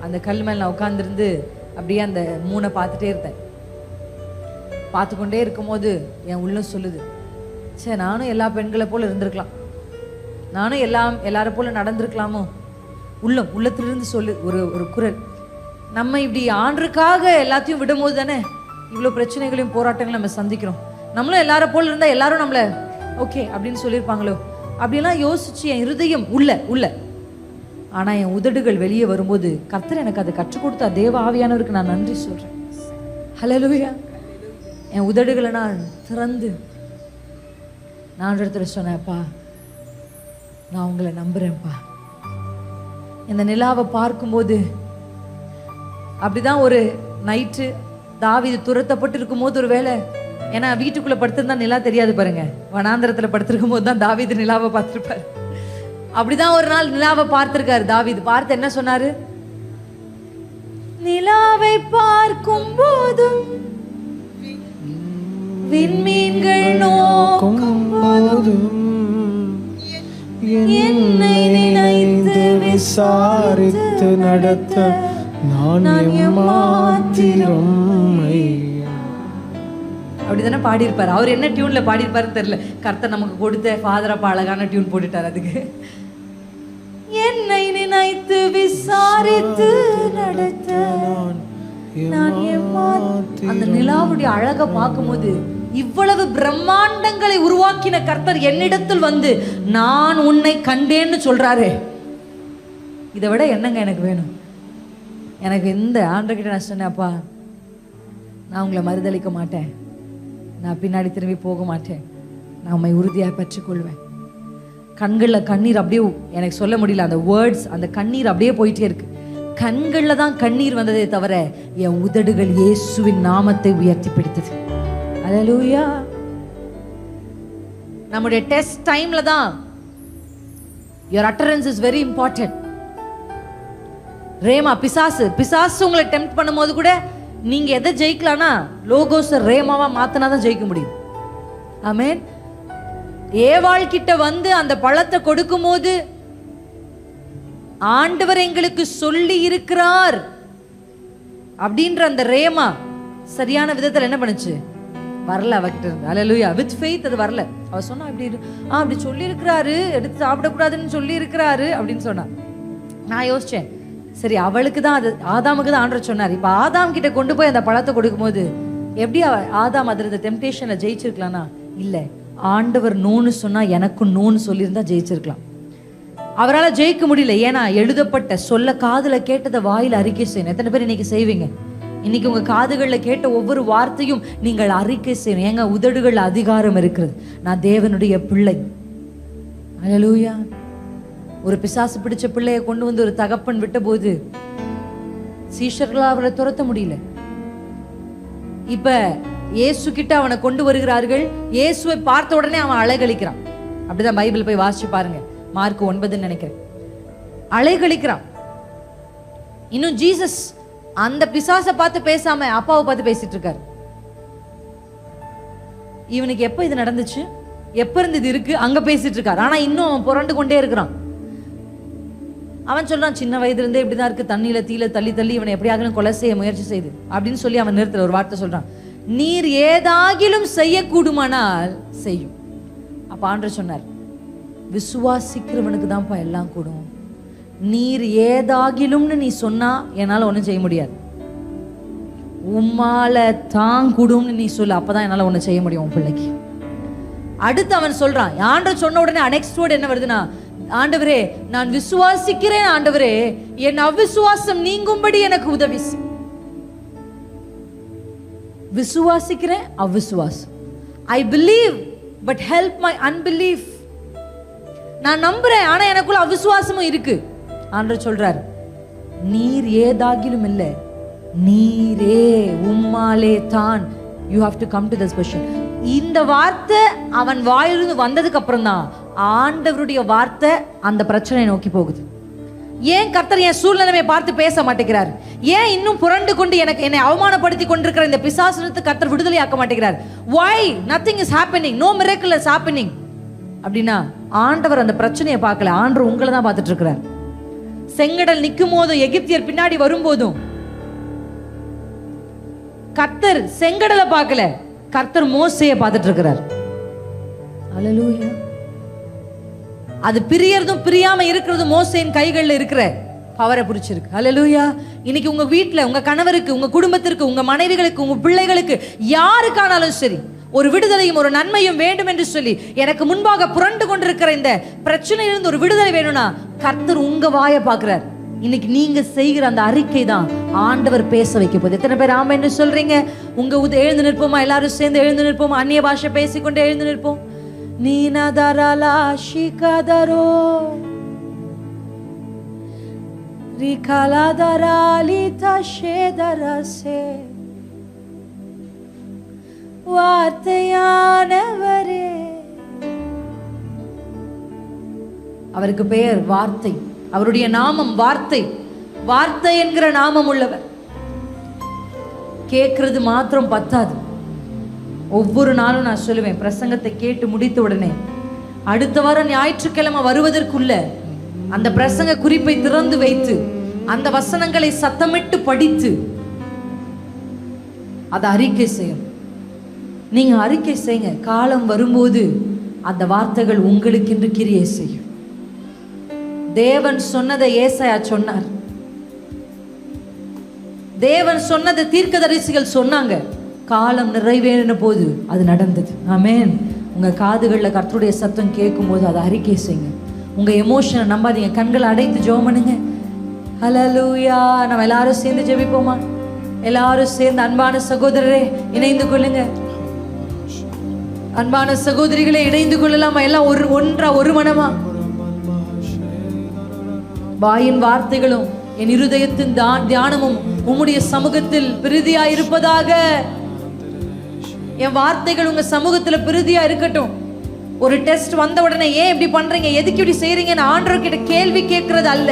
அந்த கல் மேல் நான் உட்கார்ந்துருந்து அப்படியே அந்த மூணை பார்த்துட்டே இருந்தேன். பார்த்து கொண்டே இருக்கும்போது என் உள்ளம் சொல்லுது, சரி நானும் எல்லா பெண்களை போல இருந்திருக்கலாம், நானும் எல்லாரும் போல நடந்திருக்கலாமோ. உள்ளத்திலிருந்து சொல்லு ஒரு குரல், நம்ம இப்படி ஆண்டருக்காக எல்லாத்தையும் விடும்போது தானே இவ்வளோ பிரச்சனைகளையும் போராட்டங்களையும் நம்ம சந்திக்கிறோம். நம்மளும் எல்லாரும் போல இருந்தால் எல்லாரும் நம்மளை ஓகே அப்படின்னு சொல்லியிருப்பாங்களோ அப்படிலாம் யோசிச்சு என் இருதயம் உள்ள. ஆனால் என் உதடுகள் வெளியே வரும்போது கர்த்தர் எனக்கு அதை கற்றுக் கொடுத்தா. தேவ ஆவியானவருக்கு நான் நன்றி சொல்கிறேன். ஹல்லேலூயா. என் உதடுகளை நான் திறந்து நான் இடத்துல சொன்னேன்ப்பா, நான் உங்களை நம்புகிறேன்ப்பா. இந்த நிலாவை பார்க்கும்போது அப்படிதான் ஒரு நைட்டு தாவீது துரத்தப்பட்டு இருக்கும்போது, ஒரு வேளை ஏன்னா வீட்டுக்குள்ளே படுத்திருந்தா நிலா தெரியாது பாருங்க, வனாந்திரத்தில் படுத்திருக்கும் போது தான் தாவீது நிலாவை பார்த்துருப்பாரு. அப்படிதான் ஒரு நாள் நிலாவை பார்த்திருக்காரு தாவீது. பார்த்து என்ன சொன்னாரு? நிலாவை பார்க்கும் போதும் விண்மீன்கள் நோக்கும் போதும் என்னை நினைத்து விசாரித்து நடத்த நான் எம்மாத்திரம். அப்படிதானே பாடியிருப்பார். அவர் என்ன டியூன்ல பாடியிருப்பாருன்னு தெரியல. கர்த்தர் நமக்கு கொடுத்த ஃபாதரப்பா அழகான டியூன் போட்டுட்டார் அதுக்கு. என்னை நினைத்து விசாரித்து நடத்த நான் அந்த நிலாவுடைய அழகை பார்க்கும்போது, இவ்வளவு பிரம்மாண்டங்களை உருவாக்கின கர்த்தர் என்னிடத்தில் வந்து நான் உன்னை கண்டேன்னு சொல்றாரு. இதை விட என்னங்க எனக்கு வேணும்? எனக்கு இந்த ஆண்டவர்கிட்ட நான் சொன்னேன்ப்பா, நான் உங்களை மறுதளிக்க மாட்டேன், நான் பின்னாடி திரும்பி போக மாட்டேன், நான் உண்மை உறுதியாக பெற்றுக்கொள்வேன். கண்களில் கண்ணீர் அப்படியே எனக்கு சொல்ல முடியல, அந்த வேர்ட்ஸ், அந்த கண்ணீர் அப்படியே போயிட்டே இருக்கு. கண்களில் தான் கண்ணீர் வந்ததே தவிர என் உதடுகள் இயேசுவின் நாமத்தை உயர்த்தி பிடித்தது. அல்லேலூயா. நம்முடைய டெஸ்ட் டைம்ல தான் your utterance is very important. Rhema பிசாசு உங்களை டெம்ப்ட் பண்ணும்போது கூட நீங்க எதை ஜெயிக்கலாம்னா லோகோஸை ரேமாவா மாத்தினாதான் ஜெயிக்க முடியும். ஆமென். ஏவாள் கிட்ட வந்து அந்த பழத்தை கொடுக்கும் போது ஆண்டவர் எங்களுக்கு சொல்லி இருக்கிறார் அப்படின்ற அந்த ரேமா சரியான விதத்துல என்ன பண்ணுச்சு? வரல அவகிட்ட இருந்து. அல்லேலூயா. வித் ஃபெய்த் அது வரல. அவ சொன்னா அப்படி சொல்லி இருக்கிறாரு, எடுத்து சாப்பிடக்கூடாதுன்னு சொல்லி இருக்கிறாரு அப்படின்னு சொன்னா. நான் யோசிச்சேன், சரி அவளுக்கு தான் அது, ஆதாமுக்கு தான் ஆண்டவர் சொன்னார். இப்ப ஆதாம் கிட்ட கொண்டு போய் அந்த பழத்தை கொடுக்கும் போது எப்படி ஆதாம் அதுல இந்த டெம்டேஷன்ல ஜெயிச்சிருக்கலாம்னா? இல்ல, ஆண்டவர் நோன்னு சொன்னா எனக்கும் நோன்னு சொல்லியிருந்தா ஜெயிச்சிருக்கலாம். அவரால் ஜெயிக்க முடியல. ஏன்னா எழுதப்பட்ட சொல்ல காதுல கேட்டதை வாயில அறிக்கை செய்யணும். எத்தனை பேர் இன்னைக்கு செய்வீங்க? இன்னைக்கு உங்க காதுகள்ல கேட்ட ஒவ்வொரு வார்த்தையும் நீங்கள் அறிக்கை செய்யணும். எங்க உதடுகள் அதிகாரம் இருக்கிறது. நான் தேவனுடைய பிள்ளை. அல்லேலூயா. ஒரு பிசாசு பிடிச்ச பிள்ளையை கொண்டு வந்து ஒரு தகப்பன் விட்ட போது சீஷர்களால் அவரை துரத்த முடியல. இப்ப இயேசு கிட்ட அவனை கொண்டு வருகிறார்கள். இயேசுவை பார்த்த உடனே அவன் அலைகழிக்கிறான். அப்படிதான் பைபிள் போய் வாசிச்சு பாருங்க. மார்க் 9 நினைக்கிறேன். அலைகழிக்கிறான். இன்னும் ஜீசஸ் அந்த பிசாசை பார்த்து பேசாம அப்பாவை பார்த்து பேசிட்டு இருக்காரு. இவனுக்கு எப்ப இது நடந்துச்சு, எப்ப இருந்து இது இருக்கு, அங்க பேசிட்டு இருக்காரு. ஆனா இன்னும் அவன் புரண்டு கொண்டே இருக்கிறான். அவன் சொல்றான், சின்ன வயதுல இருந்தே இப்படிதான் இருக்கு, தண்ணியில தீல தள்ளி தள்ளி இவனை எப்படியாகிலும் கொலை செய்ய முயற்சி செய்து அப்படின்னு சொல்லி அவன் நிறுத்தல. ஒரு வார்த்தை சொல்றான், நீர் ஏதாகிலும் செய்யக்கூடுமானால் செய்யும். அப்ப ஆண்டவர் சொன்னார், விசுவாசிக்கிறவனுக்கு தான்ப்பா எல்லாம் கூடும். நீர் ஏதாகிலும்னு நீ சொன்னா என்னால ஒன்றும் செய்ய முடியாது. உம்மால தான் கூடும்னு நீ சொல்லு, அப்பதான் என்னால ஒன்றும் செய்ய முடியும் உன் பிள்ளைக்கு. அடுத்து அவன் சொல்றான், ஆண்டவர் சொன்ன உடனே நெக்ஸ்ட் வேர்ட் என்ன வருதுன்னா, ஆண்டவரே நான் விசுவாசிக்கிறேன், ஆண்டவரே என் அவிசுவாசம் நீங்கும்படி எனக்கு உதவி. விசுவாசிக்கிறேன், அவிசுவாசம். I believe but help my unbelief. நான் நம்புறேன், ஆனா எனக்குள்ள அவிசுவாசமும் இருக்கு. ஆண்டவர் சொல்றார், நீர் ஏதாகிலும் இல்ல, நீரே உம்மாலே தான். You have to come to this position. இந்த வார்த்தை அவன் வாயிலிருந்து வந்ததுக்கு அப்புறம் தான் ஆண்டவருடைய வார்த்தை அந்த பிரச்சனையை நோக்கி போகுது. ஏன் கர்த்தர் என் சூழ்நிலையை பார்த்து பேச மாட்டேங்கிறார்? ஏன் இன்னும் புரண்டு கொண்டு என்னை அவமானப்படுத்தி கொண்டிருக்கிற இந்த பிசாசுக்கு கர்த்தர் விடுதலை ஆக்க மாட்டேங்கிறார்? why nothing is happening, no miracle is happening? அப்படின்னா ஆண்டவர் அந்த பிரச்சனையை பார்க்கல, ஆண்டவர் உங்களை தான் பார்த்துட்டு இருக்கிறார். செங்கடல் நிற்கும் போதும் எகிப்தியர் பின்னாடி வரும்போதும் கர்த்தர் செங்கடலை பார்க்கல, கர்த்தர் மோசேயை பார்த்துட்டு இருக்கிறார். அல்லேலூயா. அது பிரியறதும் பிரியாம இருக்கிறது மோசேயின் கைகளில் இருக்கிற பவரை பிடிச்சிருக்கு. அல்லேலூயா. இன்னைக்கு உங்க வீட்டுல உங்க கணவருக்கு, உங்க குடும்பத்திற்கு, உங்க மனைவிகளுக்கு, உங்க பிள்ளைகளுக்கு, யாருக்கானாலும் சரி ஒரு விடுதலையும் ஒரு நன்மையும் வேண்டும் என்று சொல்லி எனக்கு முன்பாக புரண்டு கொண்டிருக்கிற இந்த பிரச்சனையிலிருந்து ஒரு விடுதலை வேணும்னா கர்த்தர் உங்க வாயை பார்க்கிறார். இன்னைக்கு நீங்க செய்கிற அந்த அறிக்கை தான் ஆண்டவர் பேச வைக்க போகுது. எத்தனை பேர் ஆமா என்று சொல்றீங்க? உங்க எழுந்து நிற்போமா? எல்லாரும் சேர்ந்து எழுந்து நிற்போமா? அந்நிய பாஷை பேசிக்கொண்டே எழுந்து நிற்போம். நீனதரலா ஷிகதரோ ரிகலதராலி தஷேதரசே வார்த்தையானவரே. அவருக்கு பெயர் வார்த்தை. அவருடைய நாமம் வார்த்தை. வார்த்தை என்கிற நாமம் உள்ளவர். கேட்கறது மாத்திரம் பத்தாது. ஒவ்வொரு நாளும் நான் சொல்லுவேன், பிரசங்கத்தை கேட்டு முடித்த உடனே அடுத்த வாரம் ஞாயிற்றுக்கிழமை வருவதற்குள்ள அந்த பிரசங்க குறிப்பை திறந்து வைத்து அந்த வசனங்களை சத்தமிட்டு படித்து அதை அறிக்கை செய்யும். நீங்க அறிக்கை செய்யுங்க. காலம் வரும்போது அந்த வார்த்தைகள் உங்களுக்கு என்று கிரியை செய்யும். தேவன் சொன்னதை ஏசாயா சொன்னார். தேவன் சொன்னதை தீர்க்கதரிசிகள் சொன்னாங்க. காலம் நிறைவேறின போது அது நடந்தது. ஆமென். உங்க காதுகள்ல கர்த்தருடைய சத்தம் கேட்கும் போது அதை அறிக்கை செய்யுங்க. உங்க எமோஷனை நம்பாதீங்க. கண்களை அடைத்து ஜெபம் பண்ணுங்க. ஹல்லேலூயா. நம்ம எல்லாரும் சேர்ந்து ஜெபிப்போமா? எல்லாரும் சேர்ந்து அன்பான சகோதரரே இணைந்து கொள்ளுங்க. அன்பான சகோதரிகளை இணைந்து கொள்ளலாமா? எல்லாம் ஒன்றா ஒரு மனமா? வாயின் வார்த்தைகளும் என் இருதயத்தின் தியானமும் உம்முடைய சமூகத்தில் பிரீதியா இருப்பதாக. என் வார்த்தைகள் உங்க சமூகத்துல பிரீதியா இருக்கட்டும். ஒரு டெஸ்ட் வந்த உடனே ஏன் இப்படி பண்றீங்க, எதுக்கு இப்படி செய்றீங்கன்னு ஆண்டவர் கிட்ட கேள்வி கேட்கறது அல்ல.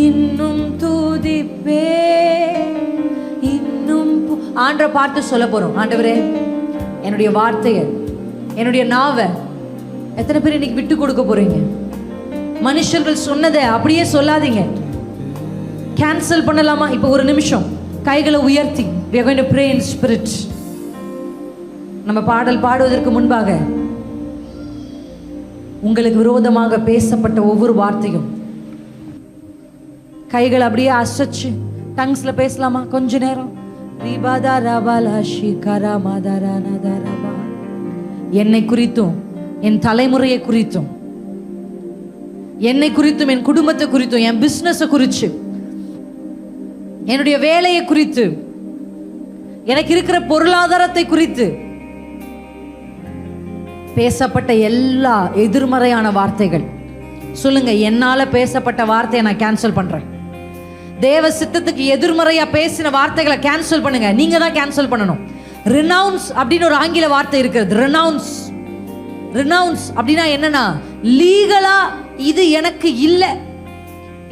இன்னும் துதிப்பே, இன்னும் ஆண்டவரை பார்த்து சொல்ல போறோம். ஆண்டவரே என்னுடைய வார்த்தையை, என்னுடைய நாவை எத்தனை பேர் இன்னைக்கு விட்டு கொடுக்க போறீங்க? மனுஷர்கள் சொன்னதை அப்படியே சொல்லாதீங்க. கேன்சல் பண்ணலாமா? இப்போ ஒரு நிமிஷம் கைகளை உயர்த்தி we are going to pray in spirit. நம்ம பாடல் பாடுவதற்கு முன்பாக உங்களுக்கு விரோதமாக பேசப்பட்ட ஒவ்வொரு வார்த்தையும் கைகள் அப்படியே அசைச்சு டங்ஸ்ல பேசலாமா? கொஞ்ச நேரம். என்னை குறித்தும், என் தலைமுறையை குறித்தும், என்னை குறித்தும், என் குடும்பத்தை குறித்தும், என் பிசினஸை குறித்து, என்னுடைய வேலையை குறித்து, எனக்கு இருக்கிற பொருளாதாரத்தை குறித்து பேசப்பட்ட எல்லா எதிர்மறையான வார்த்தைகள் சொல்லுங்க. என்னால பேசப்பட்ட வார்த்தையை நான் கேன்சல் பண்றேன். தேவ சித்தத்துக்கு எதிர்மறையா பேசின வார்த்தைகளை கேன்சல் பண்ணுங்க. நீங்க தான் கேன்சல் பண்ணணும். ரினவுன்ஸ் அப்படின்னு ஒரு ஆங்கில வார்த்தை இருக்கிறது. ரினவுன்ஸ். ரினவுன்ஸ் அப்படின்னா என்னன்னா, லீகலா இது எனக்கு இல்லை,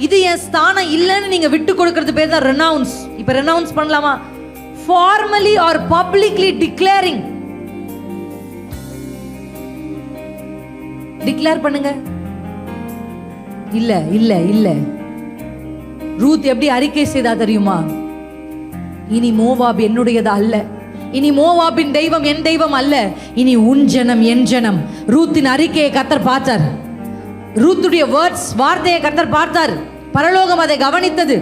இது என் ஸ்தானம் இல்லைன்னு நீங்க விட்டு கொடுக்கிறது பேர் தான் ரினவுன்ஸ். இப்ப ரினவுன்ஸ் பண்ணலாமா? Formally or publicly declaring. Declare பண்ணுங்க. இல்ல இல்ல இல்ல. ரூத் எப்படி அறிக்கை செய்தா தெரியுமா? இனி மோவாப் என்னுடையது அல்ல, இனி மோவாபின் தெய்வம் என் தெய்வம் அல்ல, இனி உன் ஜனம் என் ஜனம். ரூத்தின் அறிக்கையை கர்த்தர் பார்த்தார். ரூத்துடைய வேர்ட்ஸ், வார்த்தையை கர்த்தர் பார்த்தார். பரலோகம் அதை கவனித்தது.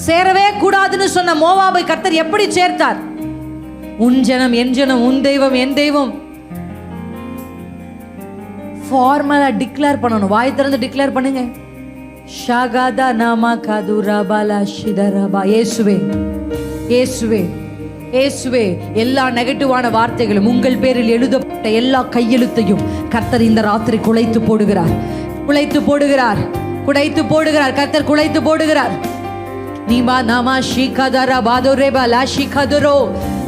சேரவே கூடாதுன்னு சொன்ன மோவாபை கர்த்தர் எப்படி சேர்த்தார்? உன் ஜனம் என் ஜனம், உன் தெய்வம் என் தெய்வம். ஃபார்மலா டிக்ளேர் பண்ணணும். வாய் திறந்து டிக்ளேர் பண்ணுங்க. ஷாகாதா நாமா காதுராபாலா ஷிதராபா. இயேசுவே இயேசுவே இயேசுவே. எல்லா நெகட்டிவான வார்த்தைகளும், உங்கள் பேரில் எழுதப்பட்ட எல்லா கையெழுத்தையும் கர்த்தர் இந்த ராத்திரி குலைத்து போடுகிறார். குலைத்து போடுகிறார், குடைத்து போடுகிறார். கர்த்தர் குலைத்து போடுகிறார். நீமா நாமா ஷீகாதரா பாதோரேபா லா ஷீகாதரோ.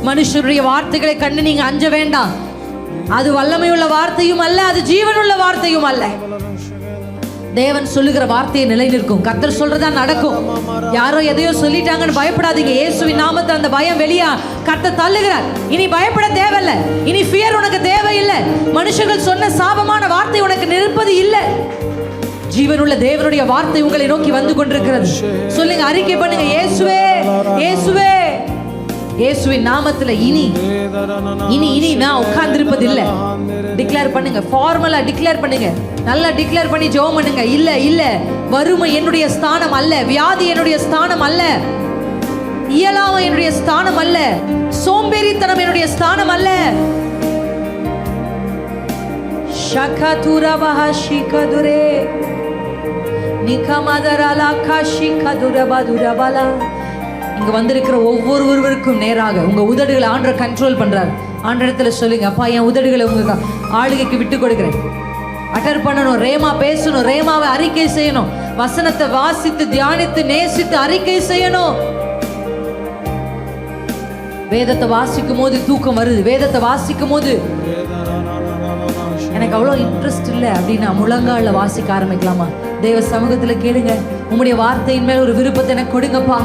மனுஷருடைய வார்த்தைகளை கண்டு நீங்க அஞ்ச வேண்டாம். அது வல்லமையுள்ள வார்த்தையும் அல்ல, அது ஜீவனுள்ள வார்த்தையும் அல்ல. தேவன் சொல்லுகிற வார்த்தையை நிலை நிற்கும். கர்த்தர் சொல்றதா நடக்கும். யாரோ எதையோ சொல்லிட்டாங்கன்னு பயப்படாதீங்க. இயேசுவின் நாமத்தில் அந்த பயம் வெளியா கர்த்தர் தள்ளுகிறார். இனி பயப்பட தேவையில்லை. இனி ஃபியர் உனக்கு தேவையில்லை. மனுஷர்கள் சொன்ன சாபமான வார்த்தை உனக்கு நிற்பது இல்லை. ஜீவனுள்ள தேவனுடைய வார்த்தை உங்களை நோக்கி வந்து கொண்டிருக்கிறது. சொல்லுங்க, அறிக்கை பண்ணுங்க. இயேசுவே இயேசுவே. இயேசுவின் நாமத்துல இனி இனி இனி நான் உட்கார்ந்திருப்பது இல்லை. டிக்ளேர் பண்ணுங்க. ஃபார்மலா டிக்ளேர் பண்ணுங்க. நல்லா டிக்ளேர் பண்ணி ஜெபம் பண்ணுங்க. இல்ல இல்ல, வறுமை என்னுடைய ஸ்தானம் அல்ல, வியாதி என்னுடைய ஸ்தானம் அல்ல, இயலாமை என்னுடைய ஸ்தானம் அல்ல, சோம்பேறித்தனம் என்னுடைய ஸ்தானம் அல்ல. ஷகதுரபஹ ஷிகதுரே நிகமதரலா கஷிகதுரபதுரபலா. இங்க வந்திருக்கிற ஒவ்வொருவருக்கும் நேராக உங்க உதடுகளை ஆண்டவர் கண்ட்ரோல் பண்றாரு. ஆண்டவரிடத்துல சொல்லுங்க, அப்பா என் உதடுகளை உங்க ஆளுகைக்கு விட்டு கொடுக்கிறேன். அட்டர் பண்ணணும், ரேமா பேசணும், ரேமாவை அறிக்கை செய்யணும், வசனத்தை வாசித்து தியானித்து நேசித்து அறிக்கை செய்யணும். வேதத்தை வாசிக்கும் போது தூக்கம் வருது. வேதத்தை வாசிக்கும் போது எனக்கு அவ்வளோ இன்ட்ரெஸ்ட் இல்லை அப்படின்னா முழங்கால வாசிக்க ஆரம்பிக்கலாமா? தேவ சமூகத்துல கேளுங்க, உம்முடைய வார்த்தையின் மேல் ஒரு விருப்பத்தை எனக்கு கொடுங்கப்பா.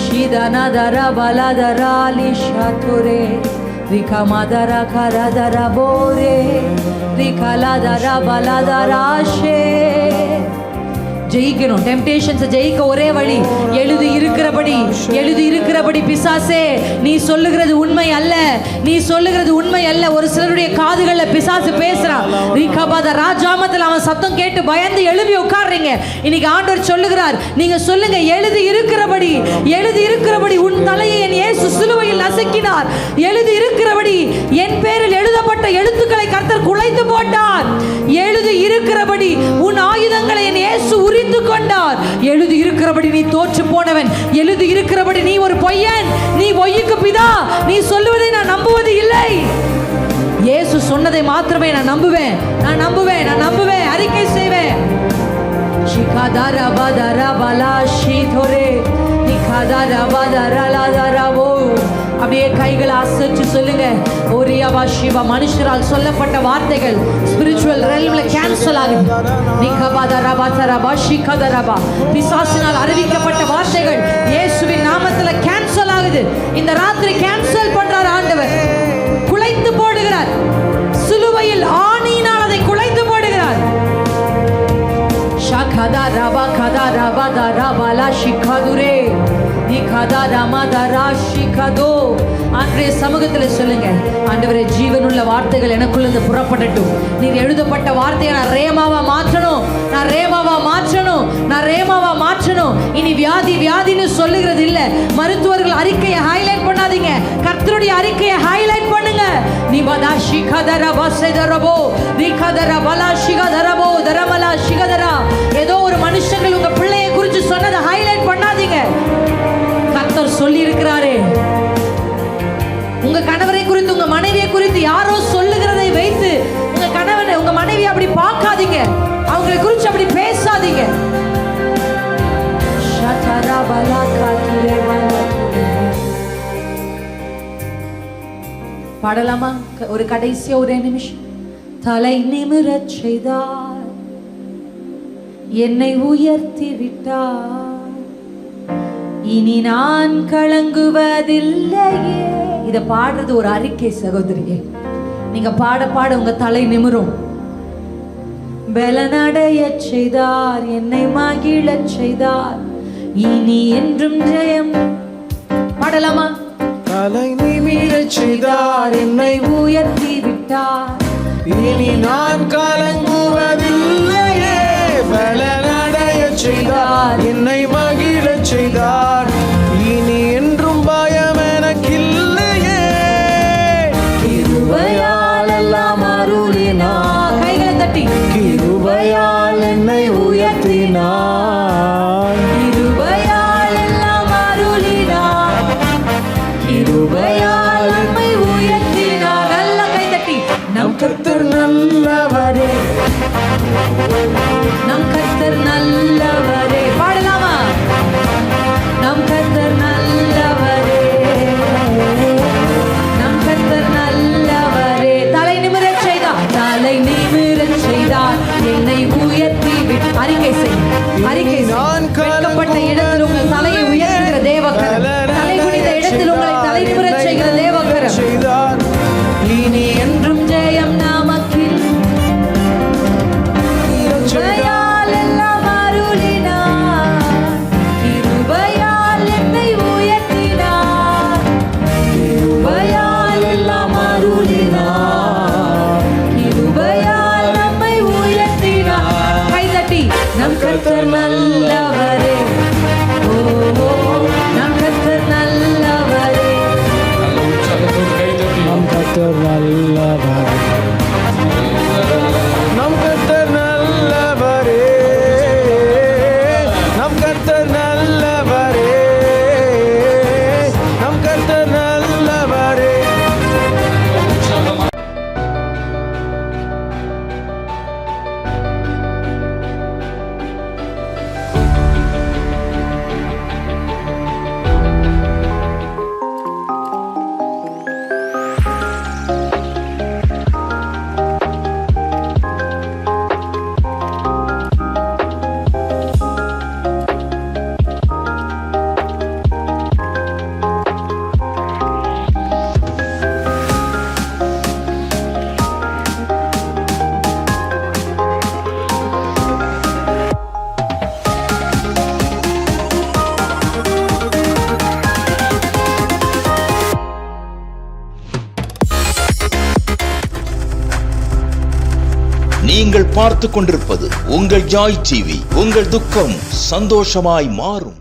ஷீதனதரா பலதரா லிஷாதுரே ரிகமதரா கரதரா போரே ரிகலதரா பலதரா ஷே. ஜெயிக்கணும். டெம்டேஷன்ஸை ஜெயிக்க ஒரே வழி எழுதி இருக்கிறபடி, எழுதி இருக்கிறபடி. பிசாசே நீ சொல்லுகிறது உண்மை அல்ல, நீ சொல்லுகிறது உண்மை அல்ல. ஒரு சிலருடைய காதுகள்ல பிசாசு பேசுறான். ராஜாமத்தில் அவன் சத்தம் கேட்டு பயந்து எழுதி உட்கார்றீங்க. இன்னைக்கு ஆண்டவர் சொல்லுகிறார், நீங்க சொல்லுங்க, எழுதி இருக்கிறபடி, எழுதி இருக்கிறபடி. உன் தலையை என் இயேசு சிலுவையில் நசுக்கினார். எழுதி இருக்கிறபடி என் பேரில் எழுதப்பட்ட எழுத்துக்களை கர்த்தர் குலைத்து போட்டார். எழுதி இருக்கிறபடி உன் ஆயுதங்களை என் இயேசு உரித்து கொண்டார். எழுதி இருக்கிறபடி நீ தோற்று போனவன். எழுதி இருக்கிறபடி நீ ஒரு பொய்யன், நீ பொய்யுக்கு பிதா. நீ சொல்லுவதை நான் நம்புவது இல்லை. இயேசு சொன்னதை மாத்திரமே நான் நம்புவேன், நான் நம்புவேன், நான் நம்புவேன், அறிக்கை செய்வேன். ஷிகாதாரா பாதாரா பலா ஷீதோரே நிகாதாரா பாதாரா லாதாராவோ. அப்படியே கைகளை அசைச்சு சொல்லுங்க, ஓரியாவா சிவா. மனுஷரால் சொல்லப்பட்ட வார்த்தைகள் ஸ்பிரிச்சுவல் ரெல்ம்ல கேன்சல் ஆகுது. நிகபாதரபா தரபா ஷிகதரபா. பிசாசினால் அறிவிக்கப்பட்ட வார்த்தைகள் இயேசுவின் நாமத்துல கேன்சல் ஆகுது. இந்த ராத்திரி கேன்சல் பண்றார் ஆண்டவர். குலைத்து போட கதா ரபா கதா ரபா தரா பாலா ஷிகாதுரே நீ கதா ரமா தரா ஷிகதோ. ஆண்டவரே சமூகத்தில் சொல்லுங்க, ஆண்டவரே ஜீவனுள்ள வார்த்தைகள் எனக்குள்ள புறப்படட்டும். நீர் எழுதப்பட்ட வார்த்தையை நான் ரேமாவா மாற்றணும், நான் ரேமாவா மாற்றணும், நான் ரேமாவா மாற்றணும். இனி வியாதி வியாதின்னு சொல்லுகிறது இல்ல. மருத்துவர்கள் அறிக்கையை ஹைலைட் பண்ணாதீங்க, கர்த்தருடைய அறிக்கையை ஹைலைட் பண்ணுங்க. நீ பதா ஷிகதர வசதரபோ நீ கதர பலா ஷிகதரபோ தரமலா ஷிகதரா. ஏதோ ஒரு மனுஷங்கள் உங்க பிள்ளையை குறித்து சொன்னதை ஹைலைட் பண்ணாதீங்க. கர்த்தர் சொல்லி இருக்கிறாரே. உங்க கணவரை குறித்து, உங்க மனைவியை குறித்து யாரோ சொல்லுகிறதை வைத்து உங்க கணவனை, உங்க மனைவி அப்படி பார்க்காதீங்க, அவங்களை குறித்து அப்படி பேசாதீங்க. பாடலாமா? ஒரு கடைசியா ஒரே நிமிஷம். தலை நிமிரச் செய்தார், என்னை உயர்த்தி விட்டார், இனி நான் கலங்குவதில்லையே. இத பாடுறது ஒரு அறிக்கை சகோதரியே. நீங்க பாட பாட உங்க தலை நிமிரும். பலனடைய செய்தார், என்னை மகிழச் செய்தார், இனி என்றும் ஜெயம். பாடலாமா? தலை நிமிரச் செய்தார், என்னை உயர்த்தி விட்டார், இனி நான் கலங்குவதில்லையே. பலனடைய செய்தார், என்னை மகிழச் செய்தார், இனி என்றும் பயம் எனக்கில்லையே. கிருபையால் எல்லாம் அருளினார், கைகளை தட்டி கிருபையால் என்னை உயர்த்தினார், கிருபையால் எல்லாம் அருளினார், கிருபையால் நம்மை உயர்த்தினார். நல்ல கை தட்டி நம் கர்த்தர் நல்லவரே, நம் கர்த்தர் நல்லவரே. பாடலாமா? நம் கர்த்தர் நல்லவரே, நம் கர்த்தர் நல்லவரே. தலை நிமிரச் செய்தார், தலை நிமிரச் செய்தார், என்னை உயர்த்தி விட்டு. அறிக்கை செய், அறிக்கை செய். வெட்கப்பட்ட இடத்தில் உங்கள் தலையை உயர்த்துகிற தேவகரம், தலை குனிந்த இடத்தில் உங்களை தலை நிமிரச் செய்கிற தேவகரம். இனி என்றும் ஜெயம் நமக்கில். கிருபையால் எல்லாம் அருளினார், கிருபையால் என்னை உயர்த்தினார், கிருபையால் எல்லாம் அருளினார், கிருபையால் நம்மை உயர்த்தினார். கைதட்டி நம் கர்த்தர் நல்லவரே, ஓ நம் கர்த்தர் நல்லவரே. நம் கர்த்தர் நல்லவரே, நம் கர்த்தர் நல்லவரே, நம் கர்த்தர் நல்லவரே, நம் கர்த்தர் நல்லவரே. நீங்கள் பார்த்துக் கொண்டிருப்பது உங்கள் ஜாய் டிவி. உங்கள் துக்கம் சந்தோஷமாய் மாறும்.